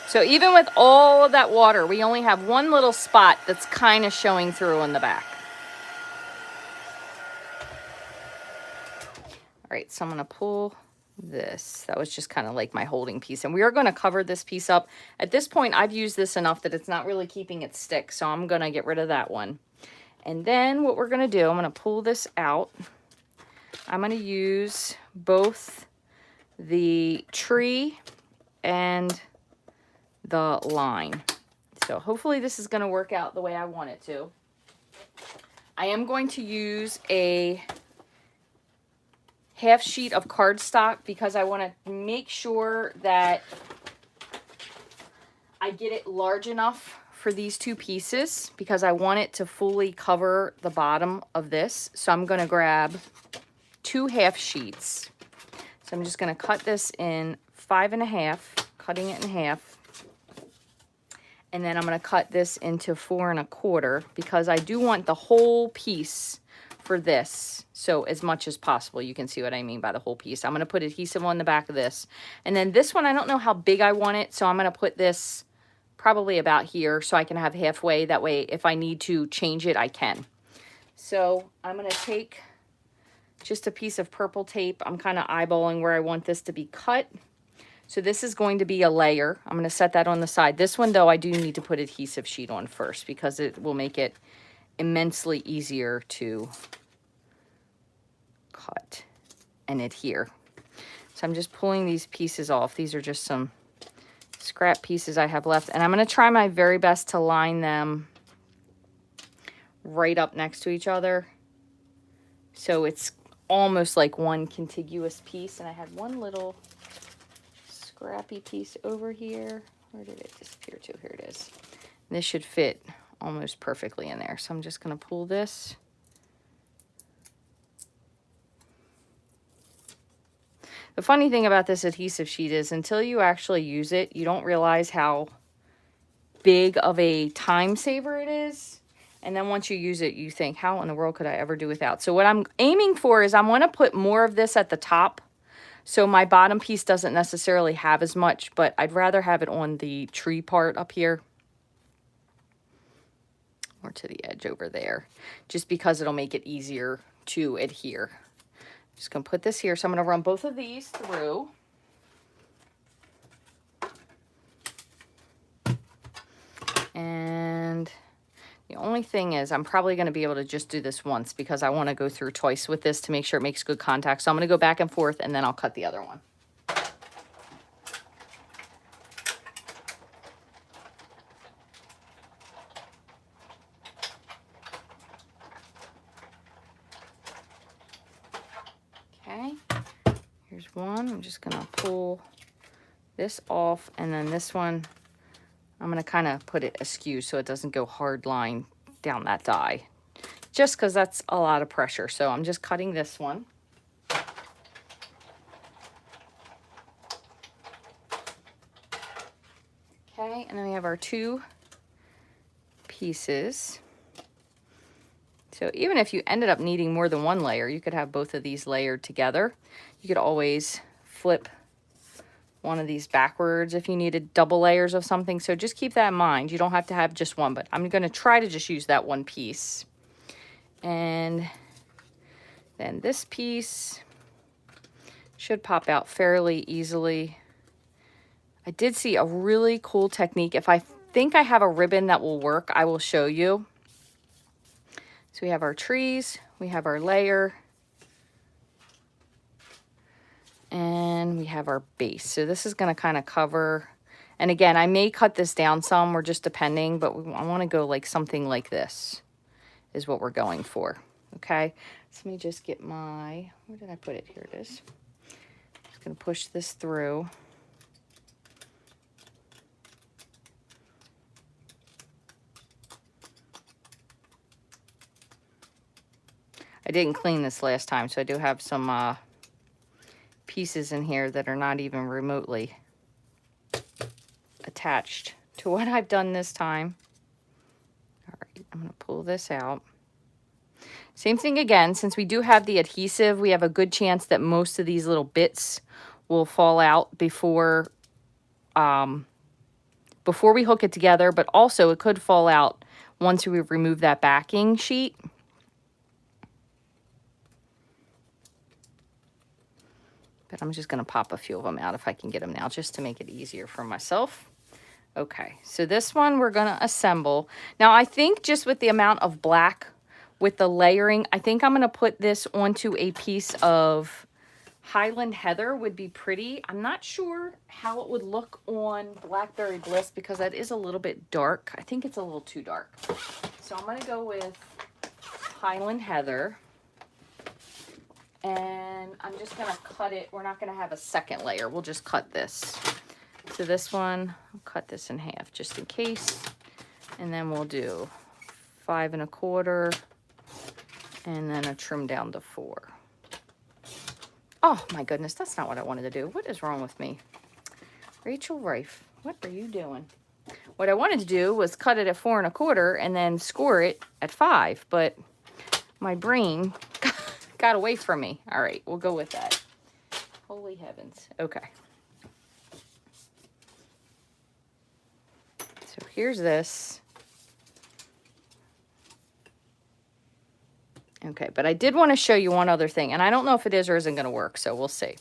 So even with all of that water, we only have one little spot that's kind of showing through on the back. All right, so I'm going to pull this. That was just kind of like my holding piece. And we are going to cover this piece up. At this point, I've used this enough that it's not really keeping it stick. So I'm going to get rid of that one. And then what we're going to do, I'm going to pull this out. I'm going to use both the tree and the line. So hopefully this is going to work out the way I want it to. I am going to use a half sheet of cardstock because I want to make sure that I get it large enough for these two pieces because I want it to fully cover the bottom of this. So I'm going to grab 2 half sheets. So I'm just going to cut this in 5 1/2, cutting it in half. And then I'm going to cut this into 4 1/4 because I do want the whole piece for this. So as much as possible, you can see what I mean by the whole piece. I'm going to put adhesive on the back of this. And then this one, I don't know how big I want it. So I'm going to put this probably about here so I can have halfway. That way, if I need to change it, I can. So I'm going to take just a piece of purple tape. I'm kind of eyeballing where I want this to be cut. So this is going to be a layer. I'm going to set that on the side. This one, though, I do need to put adhesive sheet on first because it will make it immensely easier to cut and adhere. So I'm just pulling these pieces off. These are just some scrap pieces I have left. And I'm going to try my very best to line them right up next to each other. So it's almost like one contiguous piece. And I had one little scrappy piece over here. Where did it disappear to? Here it is. And this should fit almost perfectly in there. So I'm just going to pull this. The funny thing about this adhesive sheet is until you actually use it, you don't realize how big of a time saver it is. And then once you use it, you think, how in the world could I ever do without? So what I'm aiming for is I want to put more of this at the top. So my bottom piece doesn't necessarily have as much, but I'd rather have it on the tree part up here. Or to the edge over there. Just because it'll make it easier to adhere. Just going to put this here. So I'm going to run both of these through. And the only thing is I'm probably going to be able to just do this once because I want to go through twice with this to make sure it makes good contact. So I'm going to go back and forth and then I'll cut the other one. Okay, here's one. I'm just going to pull this off and then this one I'm going to kind of put it askew so it doesn't go hard line down that die. Just because that's a lot of pressure. So I'm just cutting this one. Okay, and then we have our 2 pieces. So even if you ended up needing more than one layer, you could have both of these layered together. You could always flip one of these backwards if you needed double layers of something. So just keep that in mind. You don't have to have just one, but I'm going to try to just use that one piece. And then this piece should pop out fairly easily. I did see a really cool technique. If I think I have a ribbon that will work, I will show you. So we have our trees, we have our layer, and we have our base. So this is going to kind of cover, and again, I may cut this down some, or just depending, but I want to go like something like this is what we're going for. Okay, so let me just get my, where did I put it? Here it is. Just going to push this through. I didn't clean this last time, so I do have some pieces in here that are not even remotely attached to what I've done this time. All right, I'm going to pull this out. Same thing again, since we do have the adhesive, we have a good chance that most of these little bits will fall out before we hook it together, but also it could fall out once we remove that backing sheet. But I'm just going to pop a few of them out if I can get them now, just to make it easier for myself. Okay, so this one we're going to assemble. Now I think just with the amount of black with the layering, I think I'm going to put this onto a piece of Highland Heather would be pretty. I'm not sure how it would look on Blackberry Bliss because that is a little bit dark. I think it's a little too dark. So I'm going to go with Highland Heather. And I'm just going to cut it. We're not going to have a second layer. We'll just cut this. So this one, I'll cut this in half just in case. And then we'll do 5 1/4. And then a trim down to 4. Oh my goodness, that's not what I wanted to do. What is wrong with me? Rachel Rife, what are you doing? What I wanted to do was cut it at 4 1/4 and then score it at 5, but my brain got away from me. All right, we'll go with that. Holy heavens. Okay. So here's this. Okay, but I did want to show you one other thing, and I don't know if it is or isn't going to work, so we'll see.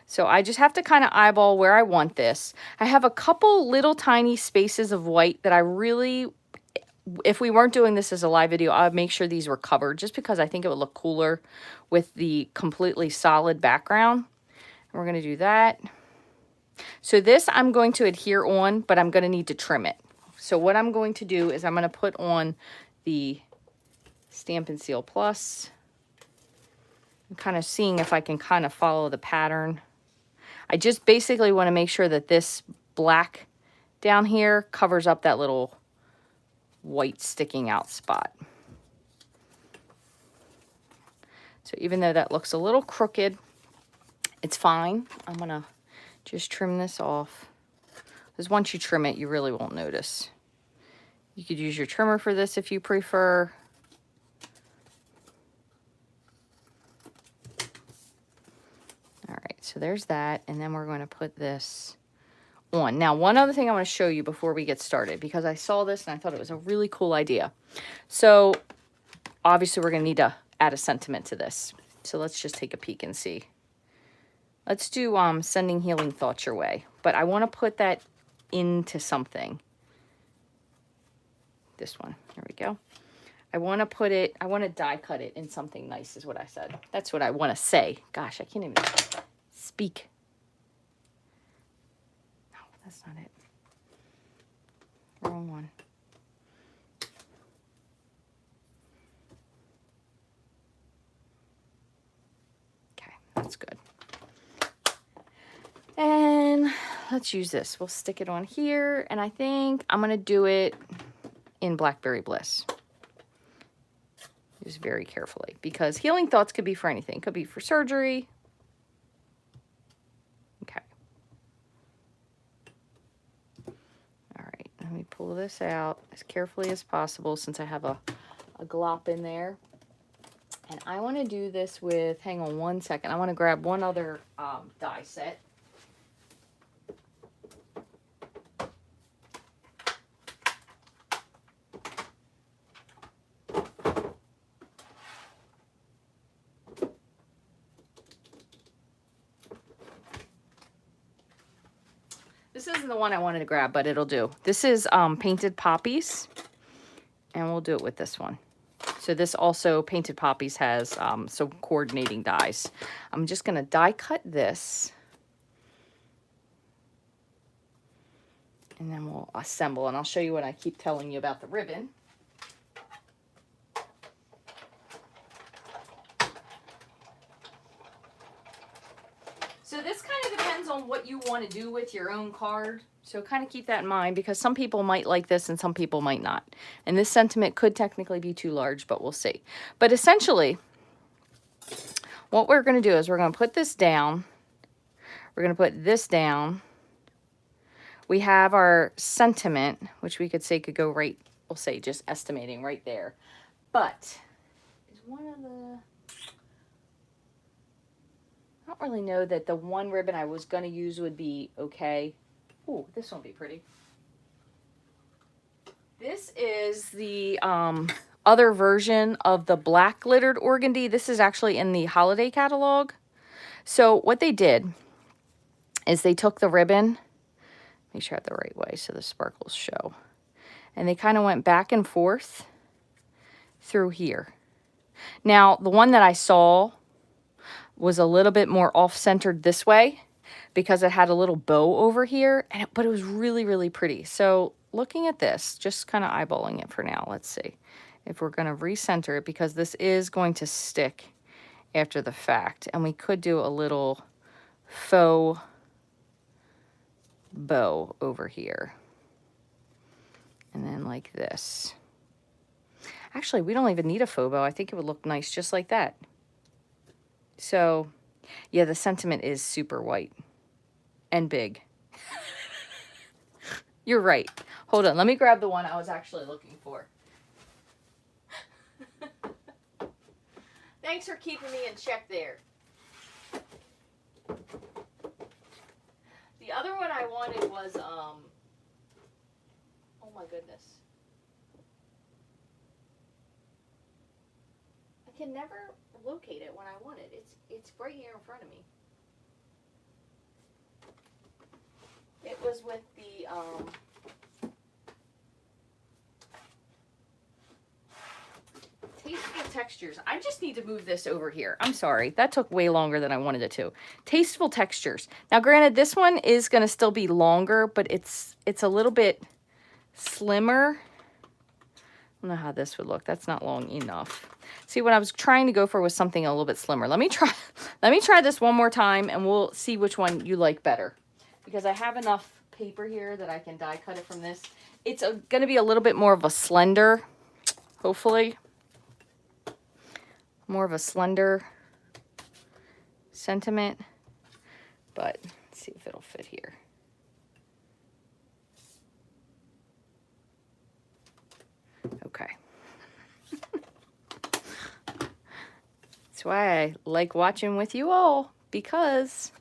So I just have to kind of eyeball where I want this. I have a couple little tiny spaces of white that I really, if we weren't doing this as a live video, I would make sure these were covered just because I think it would look cooler with the completely solid background. And we're going to do that. So this I'm going to adhere on, but I'm going to need to trim it. So what I'm going to do is I'm going to put on the Stampin' Seal Plus. I'm kind of seeing if I can kind of follow the pattern. I just basically want to make sure that this black down here covers up that little white sticking out spot. So even though that looks a little crooked, it's fine. I'm going to just trim this off. Because once you trim it, you really won't notice. You could use your trimmer for this if you prefer. All right, so there's that, and then we're going to put this on. Now, one other thing I want to show you before we get started, because I saw this and I thought it was a really cool idea. So, obviously, we're going to need to add a sentiment to this. So, let's just take a peek and see. Let's do Sending Healing Thoughts Your Way, but I want to put that into something. This one, there we go. I want to put it, I want to die cut it in something nice is what I said. That's what I want to say. Gosh, I can't even speak. No, that's not it. Wrong one. Okay, that's good. And let's use this. We'll stick it on here, and I think I'm going to do it in Blackberry Bliss. Just very carefully, because healing thoughts could be for anything. Could be for surgery. Okay. All right, let me pull this out as carefully as possible since I have a glop in there. And I want to do this with, hang on one second, I want to grab one other die set. This isn't the one I wanted to grab, but it'll do. This is Painted Poppies, and we'll do it with this one. So this also, Painted Poppies has some coordinating dies. I'm just going to die cut this, and then we'll assemble, and I'll show you what I keep telling you about the ribbon. So this kind of depends on what you want to do with your own card. So kind of keep that in mind, because some people might like this and some people might not. And this sentiment could technically be too large, but we'll see. But essentially, what we're going to do is we're going to put this down. We're going to put this down. We have our sentiment, which we could say could go right, we'll say just estimating right there. But is one of the, I don't really know that the one ribbon I was going to use would be okay. Ooh, this one would be pretty. This is the other version of the black glittered organdy. This is actually in the holiday catalog. So what they did is they took the ribbon, make sure I have the right way so the sparkles show, and they kind of went back and forth through here. Now, the one that I saw was a little bit more off-centered this way because it had a little bow over here, but it was really, really pretty. So looking at this, just kind of eyeballing it for now, let's see if we're going to recenter it, because this is going to stick after the fact. And we could do a little faux bow over here. And then like this. Actually, we don't even need a faux bow. I think it would look nice just like that. So, yeah, the sentiment is super white and big. You're right. Hold on. Let me grab the one I was actually looking for. Thanks for keeping me in check there. The other one I wanted was, oh my goodness. I can never locate it when I want it. It's right here in front of me. It was with the Tasteful Textures. I just need to move this over here. I'm sorry. That took way longer than I wanted it to. Tasteful Textures. Now, granted, this one is going to still be longer, but it's a little bit slimmer. I don't know how this would look. That's not long enough. See, what I was trying to go for was something a little bit slimmer. Let me try this one more time, and we'll see which one you like better. Because I have enough paper here that I can die cut it from this. It's going to be a little bit more of a slender, hopefully. More of a slender sentiment. But let's see if it'll fit here. Okay. That's why I like watching with you all, because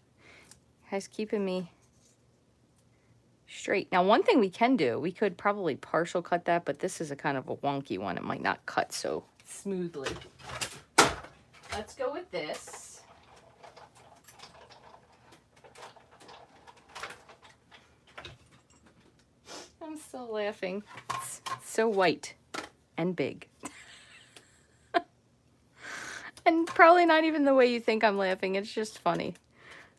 you guys keeping me straight. Now, one thing we can do, we could probably partial cut that, but this is a kind of a wonky one. It might not cut so smoothly. Let's go with this. I'm still laughing. It's so white and big. And probably not even the way you think I'm laughing. It's just funny.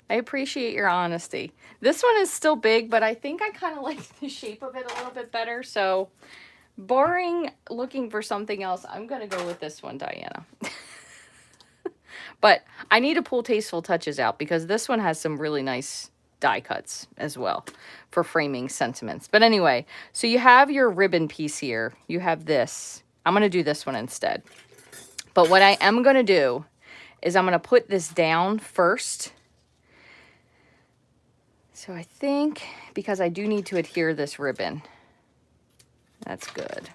I appreciate your honesty. This one is still big, but I think I kind of like the shape of it a little bit better. So, barring looking for something else, I'm going to go with this one, Diana. But I need to pull Tasteful Touches out because this one has some really nice die cuts as well for framing sentiments. But anyway, so you have your ribbon piece here. You have this. I'm going to do this one instead. But what I am going to do is I'm going to put this down first. So I think, because I do need to adhere this ribbon. That's good.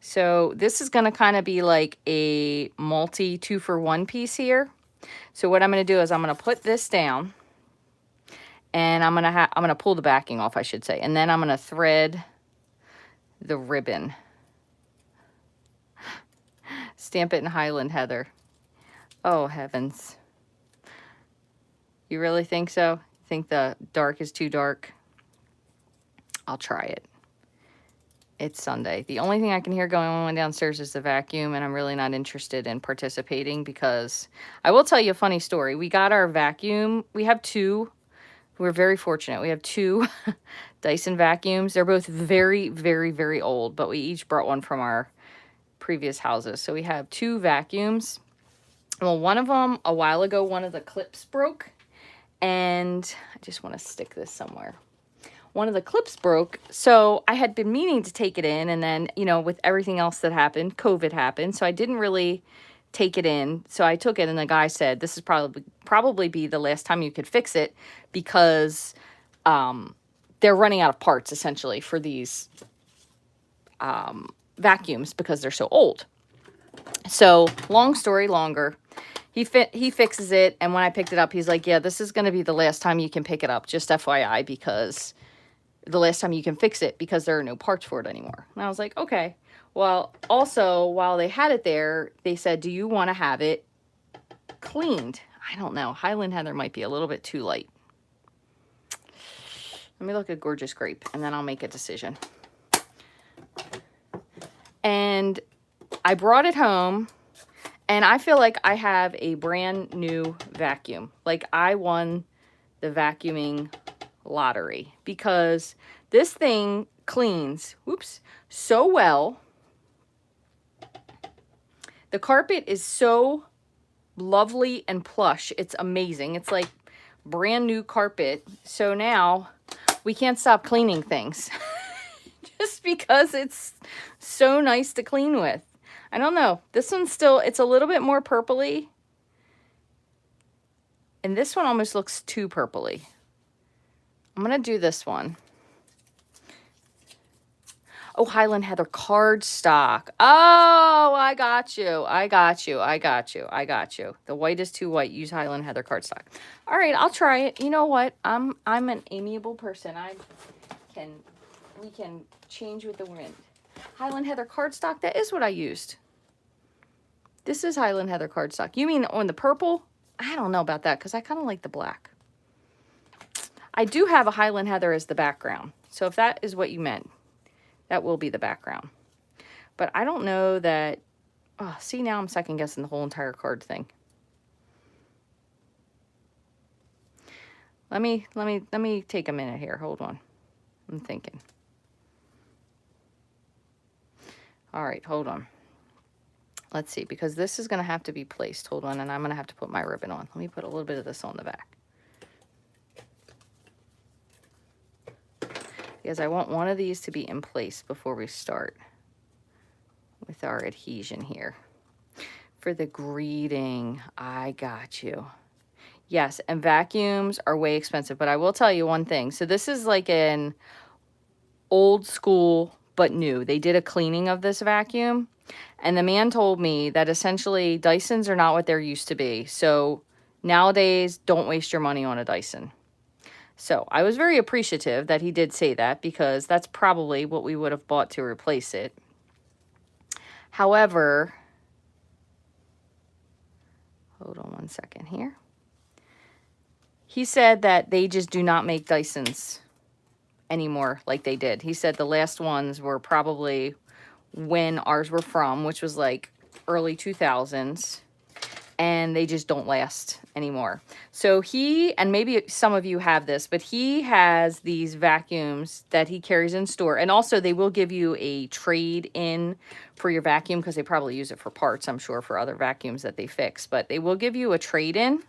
So this is going to kind of be like a multi 2-for-1 piece here. So what I'm going to do is I'm going to put this down, and I'm going to pull the backing off, I should say, and then I'm going to thread the ribbon. Stamp it in Highland Heather. Oh heavens. You really think so? Think the dark is too dark? I'll try it. It's Sunday. The only thing I can hear going on downstairs is the vacuum, and I'm really not interested in participating because I will tell you a funny story. We got our vacuum. We have two. We're very fortunate. We have two Dyson vacuums. They're both very, very, very old, but we each brought one from our previous houses. So we have two vacuums. Well, one of them, a while ago, one of the clips broke, and I just want to stick this somewhere. one of the clips broke. So I had been meaning to take it in, and then, you know, with everything else that happened, COVID happened. So I didn't really take it in. So I took it, and the guy said, this is probably be the last time you could fix it, because they're running out of parts essentially for these vacuums because they're so old. So long story longer, he fixes it, and when I picked it up, he's like, yeah, this is going to be the last time you can pick it up, just FYI, because the last time you can fix it, because there are no parts for it anymore. And I was like, okay. Well, also, while they had it there, they said, do you want to have it cleaned? I don't know. Highland Heather might be a little bit too light. Let me look at Gorgeous Grape, and then I'll make a decision. And I brought it home, and I feel like I have a brand new vacuum. Like I won the vacuuming lottery, because this thing cleans, whoops, so well. The carpet is so lovely and plush. It's amazing. It's like brand new carpet. So now we can't stop cleaning things just because it's so nice to clean with. I don't know. This one's still, it's a little bit more purpley. And this one almost looks too purpley. I'm going to do this one. Oh, Highland Heather cardstock. Oh, I got you. I got you. I got you. I got you. The white is too white. Use Highland Heather cardstock. All right, I'll try it. You know what? I'm an amiable person. We can change with the wind. Highland Heather cardstock. That is what I used. This is Highland Heather cardstock. You mean on the purple? I don't know about that, because I kind of like the black. I do have a Highland Heather as the background. So if that is what you meant, that will be the background. But I don't know that, oh, see, now I'm second guessing the whole entire card thing. Let me take a minute here. Hold on. I'm thinking. All right, hold on. Let's see, because this is going to have to be placed. Hold on, and I'm going to have to put my ribbon on. Let me put a little bit of this on the back, because I want one of these to be in place before we start with our adhesion here. For the greeting, I got you. Yes, and vacuums are way expensive, but I will tell you one thing. So this is like an old school but new. They did a cleaning of this vacuum, and the man told me that essentially Dysons are not what they're used to be. So nowadays, don't waste your money on a Dyson. So I was very appreciative that he did say that, because that's probably what we would have bought to replace it. However, hold on one second here. He said that they just do not make Dysons anymore like they did. He said the last ones were probably when ours were from, which was like early 2000s. And they just don't last anymore. So he, and maybe some of you have this, but he has these vacuums that he carries in store. And also they will give you a trade in for your vacuum, because they probably use it for parts, I'm sure, for other vacuums that they fix. But they will give you a trade in.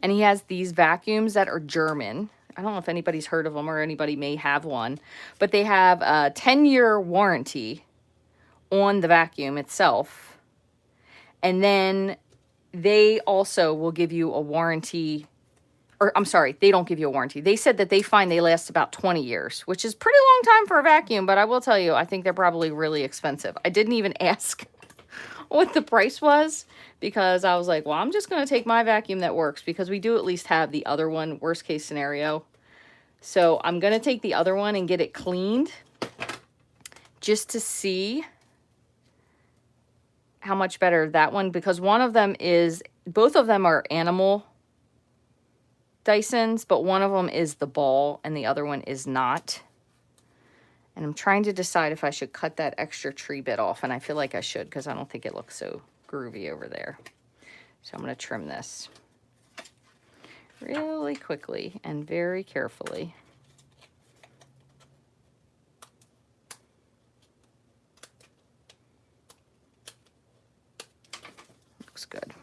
And he has these vacuums that are German. I don't know if anybody's heard of them, or anybody may have one. But they have a 10-year warranty on the vacuum itself. And then they also will give you a warranty, or I'm sorry, they don't give you a warranty. They said that they find they last about 20 years, which is pretty long time for a vacuum, but I will tell you, I think they're probably really expensive. I didn't even ask what the price was, because I was like, well, I'm just going to take my vacuum that works, because we do at least have the other one, worst case scenario. So I'm going to take the other one and get it cleaned just to see how much better that one, because one of them is, both of them are animal Dysons, but one of them is the ball and the other one is not. And I'm trying to decide if I should cut that extra tree bit off, and I feel like I should, because I don't think it looks so groovy over there. So I'm going to trim this really quickly and very carefully. Looks good.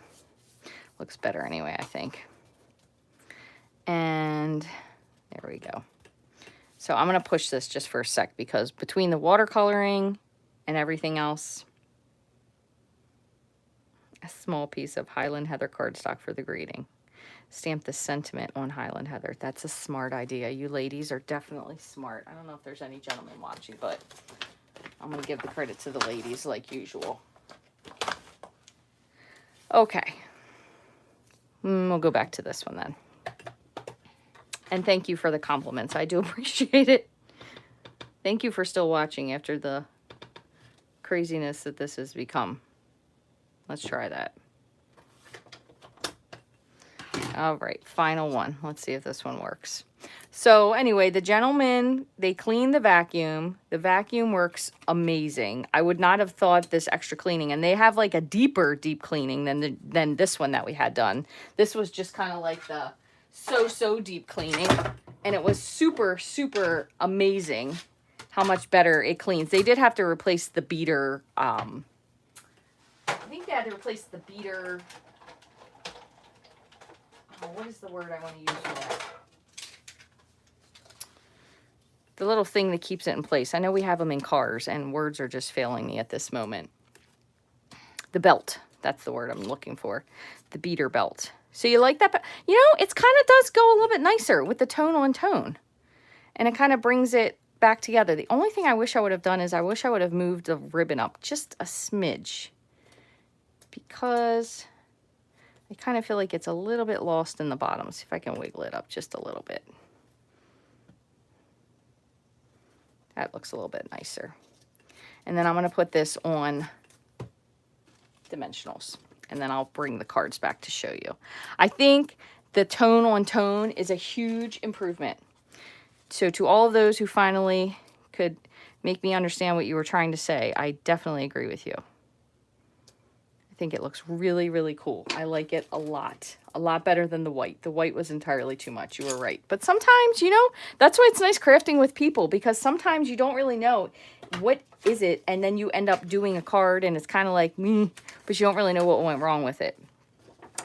Looks better anyway, I think. And there we go. So I'm going to push this just for a sec because between the watercoloring and everything else, a small piece of Highland Heather cardstock for the greeting. Stamp the sentiment on Highland Heather. That's a smart idea. You ladies are definitely smart. I don't know if there's any gentlemen watching, but I'm going to give the credit to the ladies like usual. Okay. We'll go back to this one then. And thank you for the compliments. I do appreciate it. Thank you for still watching after the craziness that this has become. Let's try that. All right, final one. Let's see if this one works. So anyway, the gentlemen, they cleaned the vacuum. The vacuum works amazing. I would not have thought this extra cleaning, and they have like a deeper deep cleaning than this one that we had done. This was just kind of like the so deep cleaning, and it was super amazing how much better it cleans. They did have to replace the beater. I think they had to replace the beater. Oh, what is the word I want to use for that? The little thing that keeps it in place. I know we have them in cars, and words are just failing me at this moment. The belt. That's the word I'm looking for. The beater belt. So you like that? You know, it kind of does go a little bit nicer with the tone on tone. And it kind of brings it back together. The only thing I wish I would have done is I wish I would have moved the ribbon up just a smidge. Because I kind of feel like it's a little bit lost in the bottom. See if I can wiggle it up just a little bit. That looks a little bit nicer. And then I'm going to put this on dimensionals. And then I'll bring the cards back to show you. I think the tone on tone is a huge improvement. So to all of those who finally could make me understand what you were trying to say, I definitely agree with you. I think it looks really cool. I like it a lot better than the white. The white was entirely too much. You were right. But sometimes, you know, that's why it's nice crafting with people, because sometimes you don't really know what is it, and then you end up doing a card and it's kind of like me, but you don't really know what went wrong with it.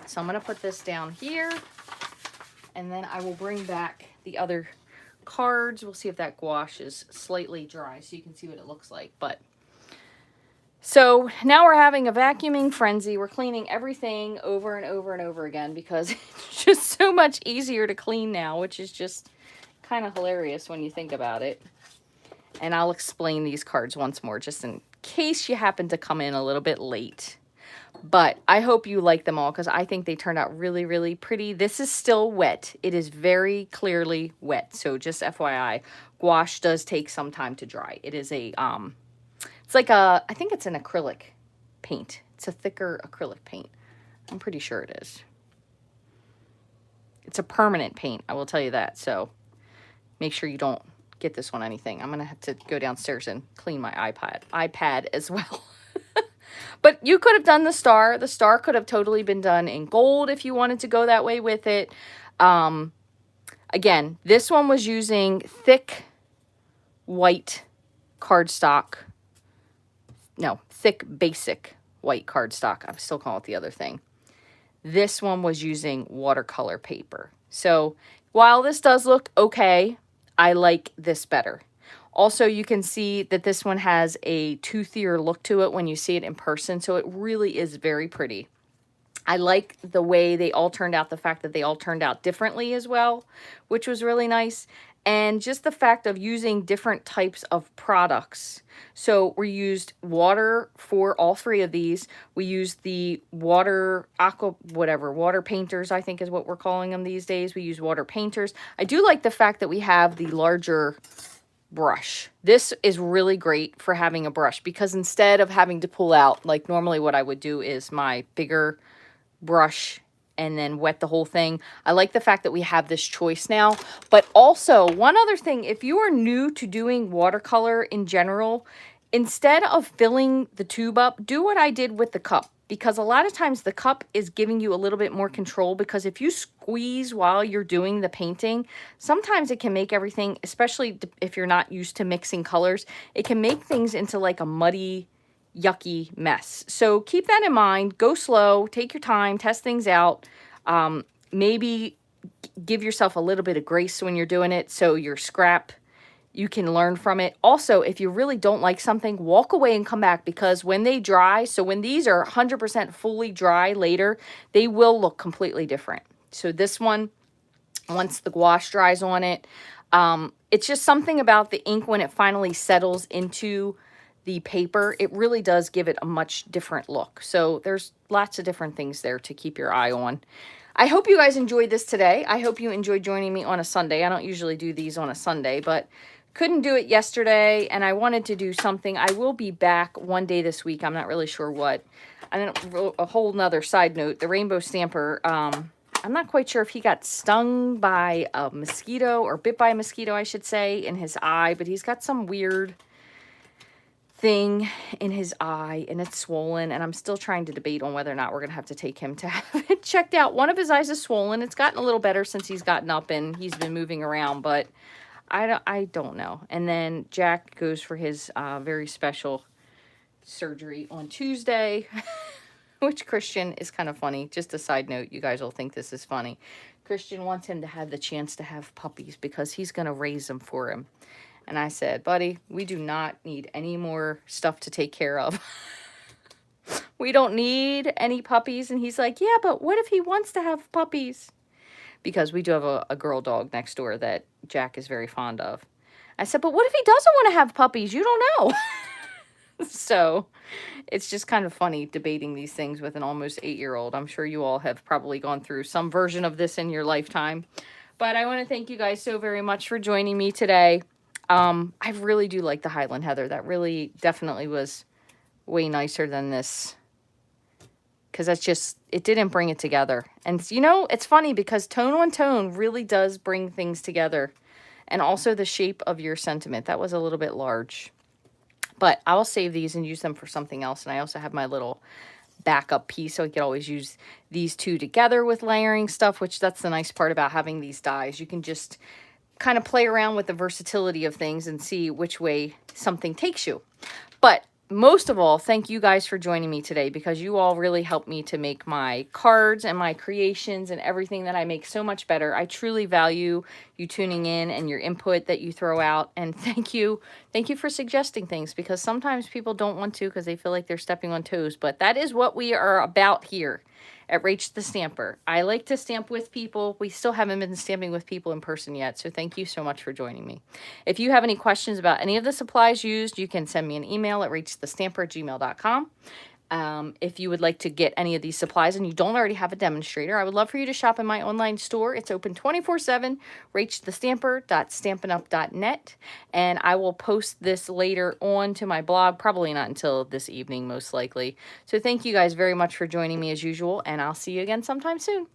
So I'm going to put this down here, and then I will bring back the other cards. We'll see if that gouache is slightly dry so you can see what it looks like. But so now we're having a vacuuming frenzy. We're cleaning everything over and over and over again because it's just so much easier to clean now, which is just kind of hilarious when you think about it. And I'll explain these cards once more just in case you happen to come in a little bit late. But I hope you like them all because I think they turned out really pretty. This is still wet. It is very clearly wet. So just FYI, gouache does take some time to dry. It is a it's like a, I think it's an acrylic paint. It's a thicker acrylic paint. I'm pretty sure it is. It's a permanent paint, I will tell you that. So make sure you don't get this one anything. I'm going to have to go downstairs and clean my iPad as well. But you could have done the star. The star could have totally been done in gold if you wanted to go that way with it. Again, this one was using thick white cardstock. No, thick basic white cardstock. I'm still calling it the other thing. This one was using watercolor paper. So while this does look okay, I like this better. Also, you can see that this one has a toothier look to it when you see it in person. So it really is very pretty. I like the way they all turned out, the fact that they all turned out differently as well, which was really nice. And just the fact of using different types of products. So we used water for all three of these. We used the water painters, I think is what we're calling them these days. We use water painters. I do like the fact that we have the larger brush. This is really great for having a brush because instead of having to pull out, like normally what I would do is my bigger brush and then wet the whole thing. I like the fact that we have this choice now. But also, one other thing, if you are new to doing watercolor in general, instead of filling the tube up, do what I did with the cup. Because a lot of times the cup is giving you a little bit more control, because if you squeeze while you're doing the painting, sometimes it can make everything, especially if you're not used to mixing colors, it can make things into like a muddy, yucky mess. So keep that in mind. Go slow, take your time, test things out. Maybe give yourself a little bit of grace when you're doing it so your scrap You can learn from it. Also, if you really don't like something, walk away and come back, because when they dry, so when these are 100% fully dry later, they will look completely different. So this one, once the gouache dries on it, it's just something about the ink when it finally settles into the paper. It really does give it a much different look. So there's lots of different things there to keep your eye on. I hope you guys enjoyed this today. I hope you enjoyed joining me on a Sunday. I don't usually do these on a Sunday, but couldn't do it yesterday, and I wanted to do something. I will be back one day this week. I'm not really sure what. And a whole nother side note, the rainbow stamper, I'm not quite sure if he got stung by a mosquito, or bit by a mosquito, I should say, in his eye, but he's got some weird thing in his eye, and it's swollen, and I'm still trying to debate on whether or not we're gonna have to take him to have it checked out. One of his eyes is swollen. It's gotten a little better since he's gotten up and he's been moving around, but I don't know. And then Jack goes for his very special surgery on Tuesday, which Christian is kind of funny. Just a side note, you guys will think this is funny. Christian wants him to have the chance to have puppies because he's going to raise them for him. And I said, buddy, we do not need any more stuff to take care of. We don't need any puppies. And he's like, yeah, but what if he wants to have puppies? Because we do have a girl dog next door that Jack is very fond of. I said, but what if he doesn't want to have puppies? You don't know. So it's just kind of funny debating these things with an almost 8-year-old. I'm sure you all have probably gone through some version of this in your lifetime. But I want to thank you guys so very much for joining me today. I really do like the Highland Heather. That really definitely was way nicer than this, because that's just, it didn't bring it together. And you know, it's funny because tone on tone really does bring things together. And also the shape of your sentiment, that was a little bit large. But I'll save these and use them for something else. And I also have my little backup piece, so I could always use these two together with layering stuff, which that's the nice part about having these dies. You can just kind of play around with the versatility of things and see which way something takes you. But most of all, thank you guys for joining me today, because you all really helped me to make my cards and my creations and everything that I make so much better. I truly value you tuning in and your input that you throw out. And thank you for suggesting things, because sometimes people don't want to because they feel like they're stepping on toes. But that is what we are about here at Rachthestamper. I like to stamp with people. We still haven't been stamping with people in person yet, so thank you so much for joining me. If you have any questions about any of the supplies used, you can send me an email at rachthestamper@gmail.com. If you would like to get any of these supplies and you don't already have a demonstrator, I would love for you to shop in my online store. It's open 24/7, rachthestamper.stampinup.net, and I will post this later on to my blog, probably not until this evening, most likely. So thank you guys very much for joining me as usual, and I'll see you again sometime soon.